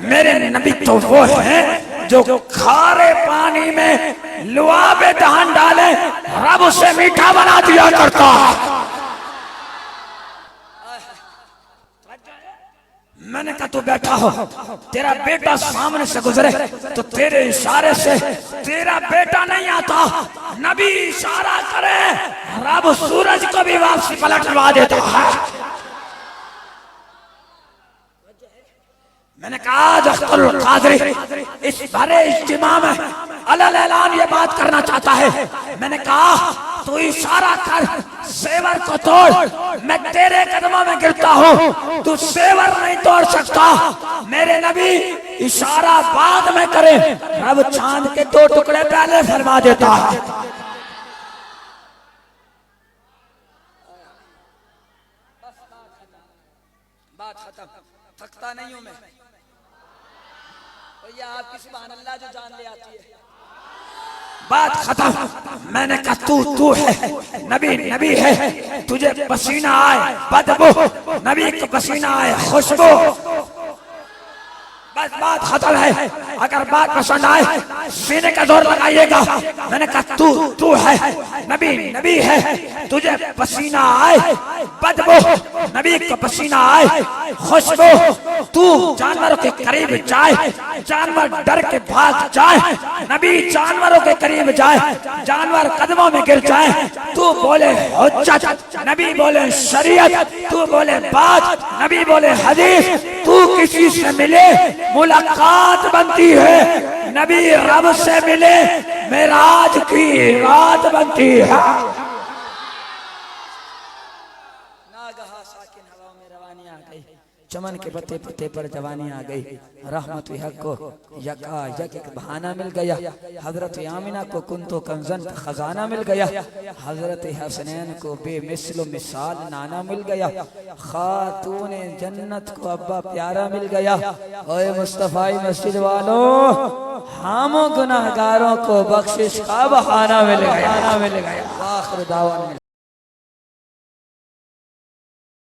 मेरे नबी तो वो है जो खारे पानी में लुआबे दहन डाले, रब उसे मीठा बना दिया करता। मैंने कहा तू बैठा हो, तेरा बेटा सामने से गुजरे तो तेरे इशारे से तेरा बेटा नहीं आता, नबी इशारा करे रब सूरज को भी वापसी पलटवा देता है। मैंने कहा आज अख्तरुल कादरी इस बड़े इज्तिमा में अलल ऐलान ये बात करना चाहता है। मैंने कहा तू इशारा कर, सेवर को तोड़, मैं तेरे कदमों में गिरता हूँ, तू सेवर नहीं तोड़ सकता। मेरे नबी इशारा बाद में करे, रब चांद के 2 टुकड़े पहले फरमा देता है। बात खत्म। थकता नहीं हूं मैं भैया, आपकी सुभान अल्लाह जो जान ले आती है। बात खत्म। मैंने कहा तू है, नबी नबी है, तुझे पसीना आए बदबू, नबी को पसीना आए खुशबू। बस बात खत्म है। अगर बात पसंद आए सीने का जोर लगाइएगा। मैंने कहा तू है, नबी नबी है, तुझे पसीना आए बदबू, नबी को पसीना आए खुशबू, तू जानवरों के करीब जाए, जानवर डर के भाग जाए, नबी जानवरों के करीब जाए, जानवर कदमों में गिर जाए, तू बोले हुज्जत, नबी बोले शरीयत, तू बोले बात, नबी बोले हदीस, तू किसी से मिले मुलाकात बनती है, नबी रब से मिले मेराज की रात बनती है। नागहा साकिन हवा में रवानी आ गई, चमन के पत्ते पत्ते पर जवानी आ गई, रहमत हक को यका यक एक बहाना मिल गया, हजरत आमिना को कुंतो कंजन का खजाना मिल गया, हजरत हसनैन को बेमिसलो मिसाल नाना मिल गया, खातून जन्नत को अब्बा प्यारा मिल गया। ओए मुस्तफाई मस्जिद वालों, हम गुनाहगारों को बख्शिश का बहाना मिल गया। आखिर दावा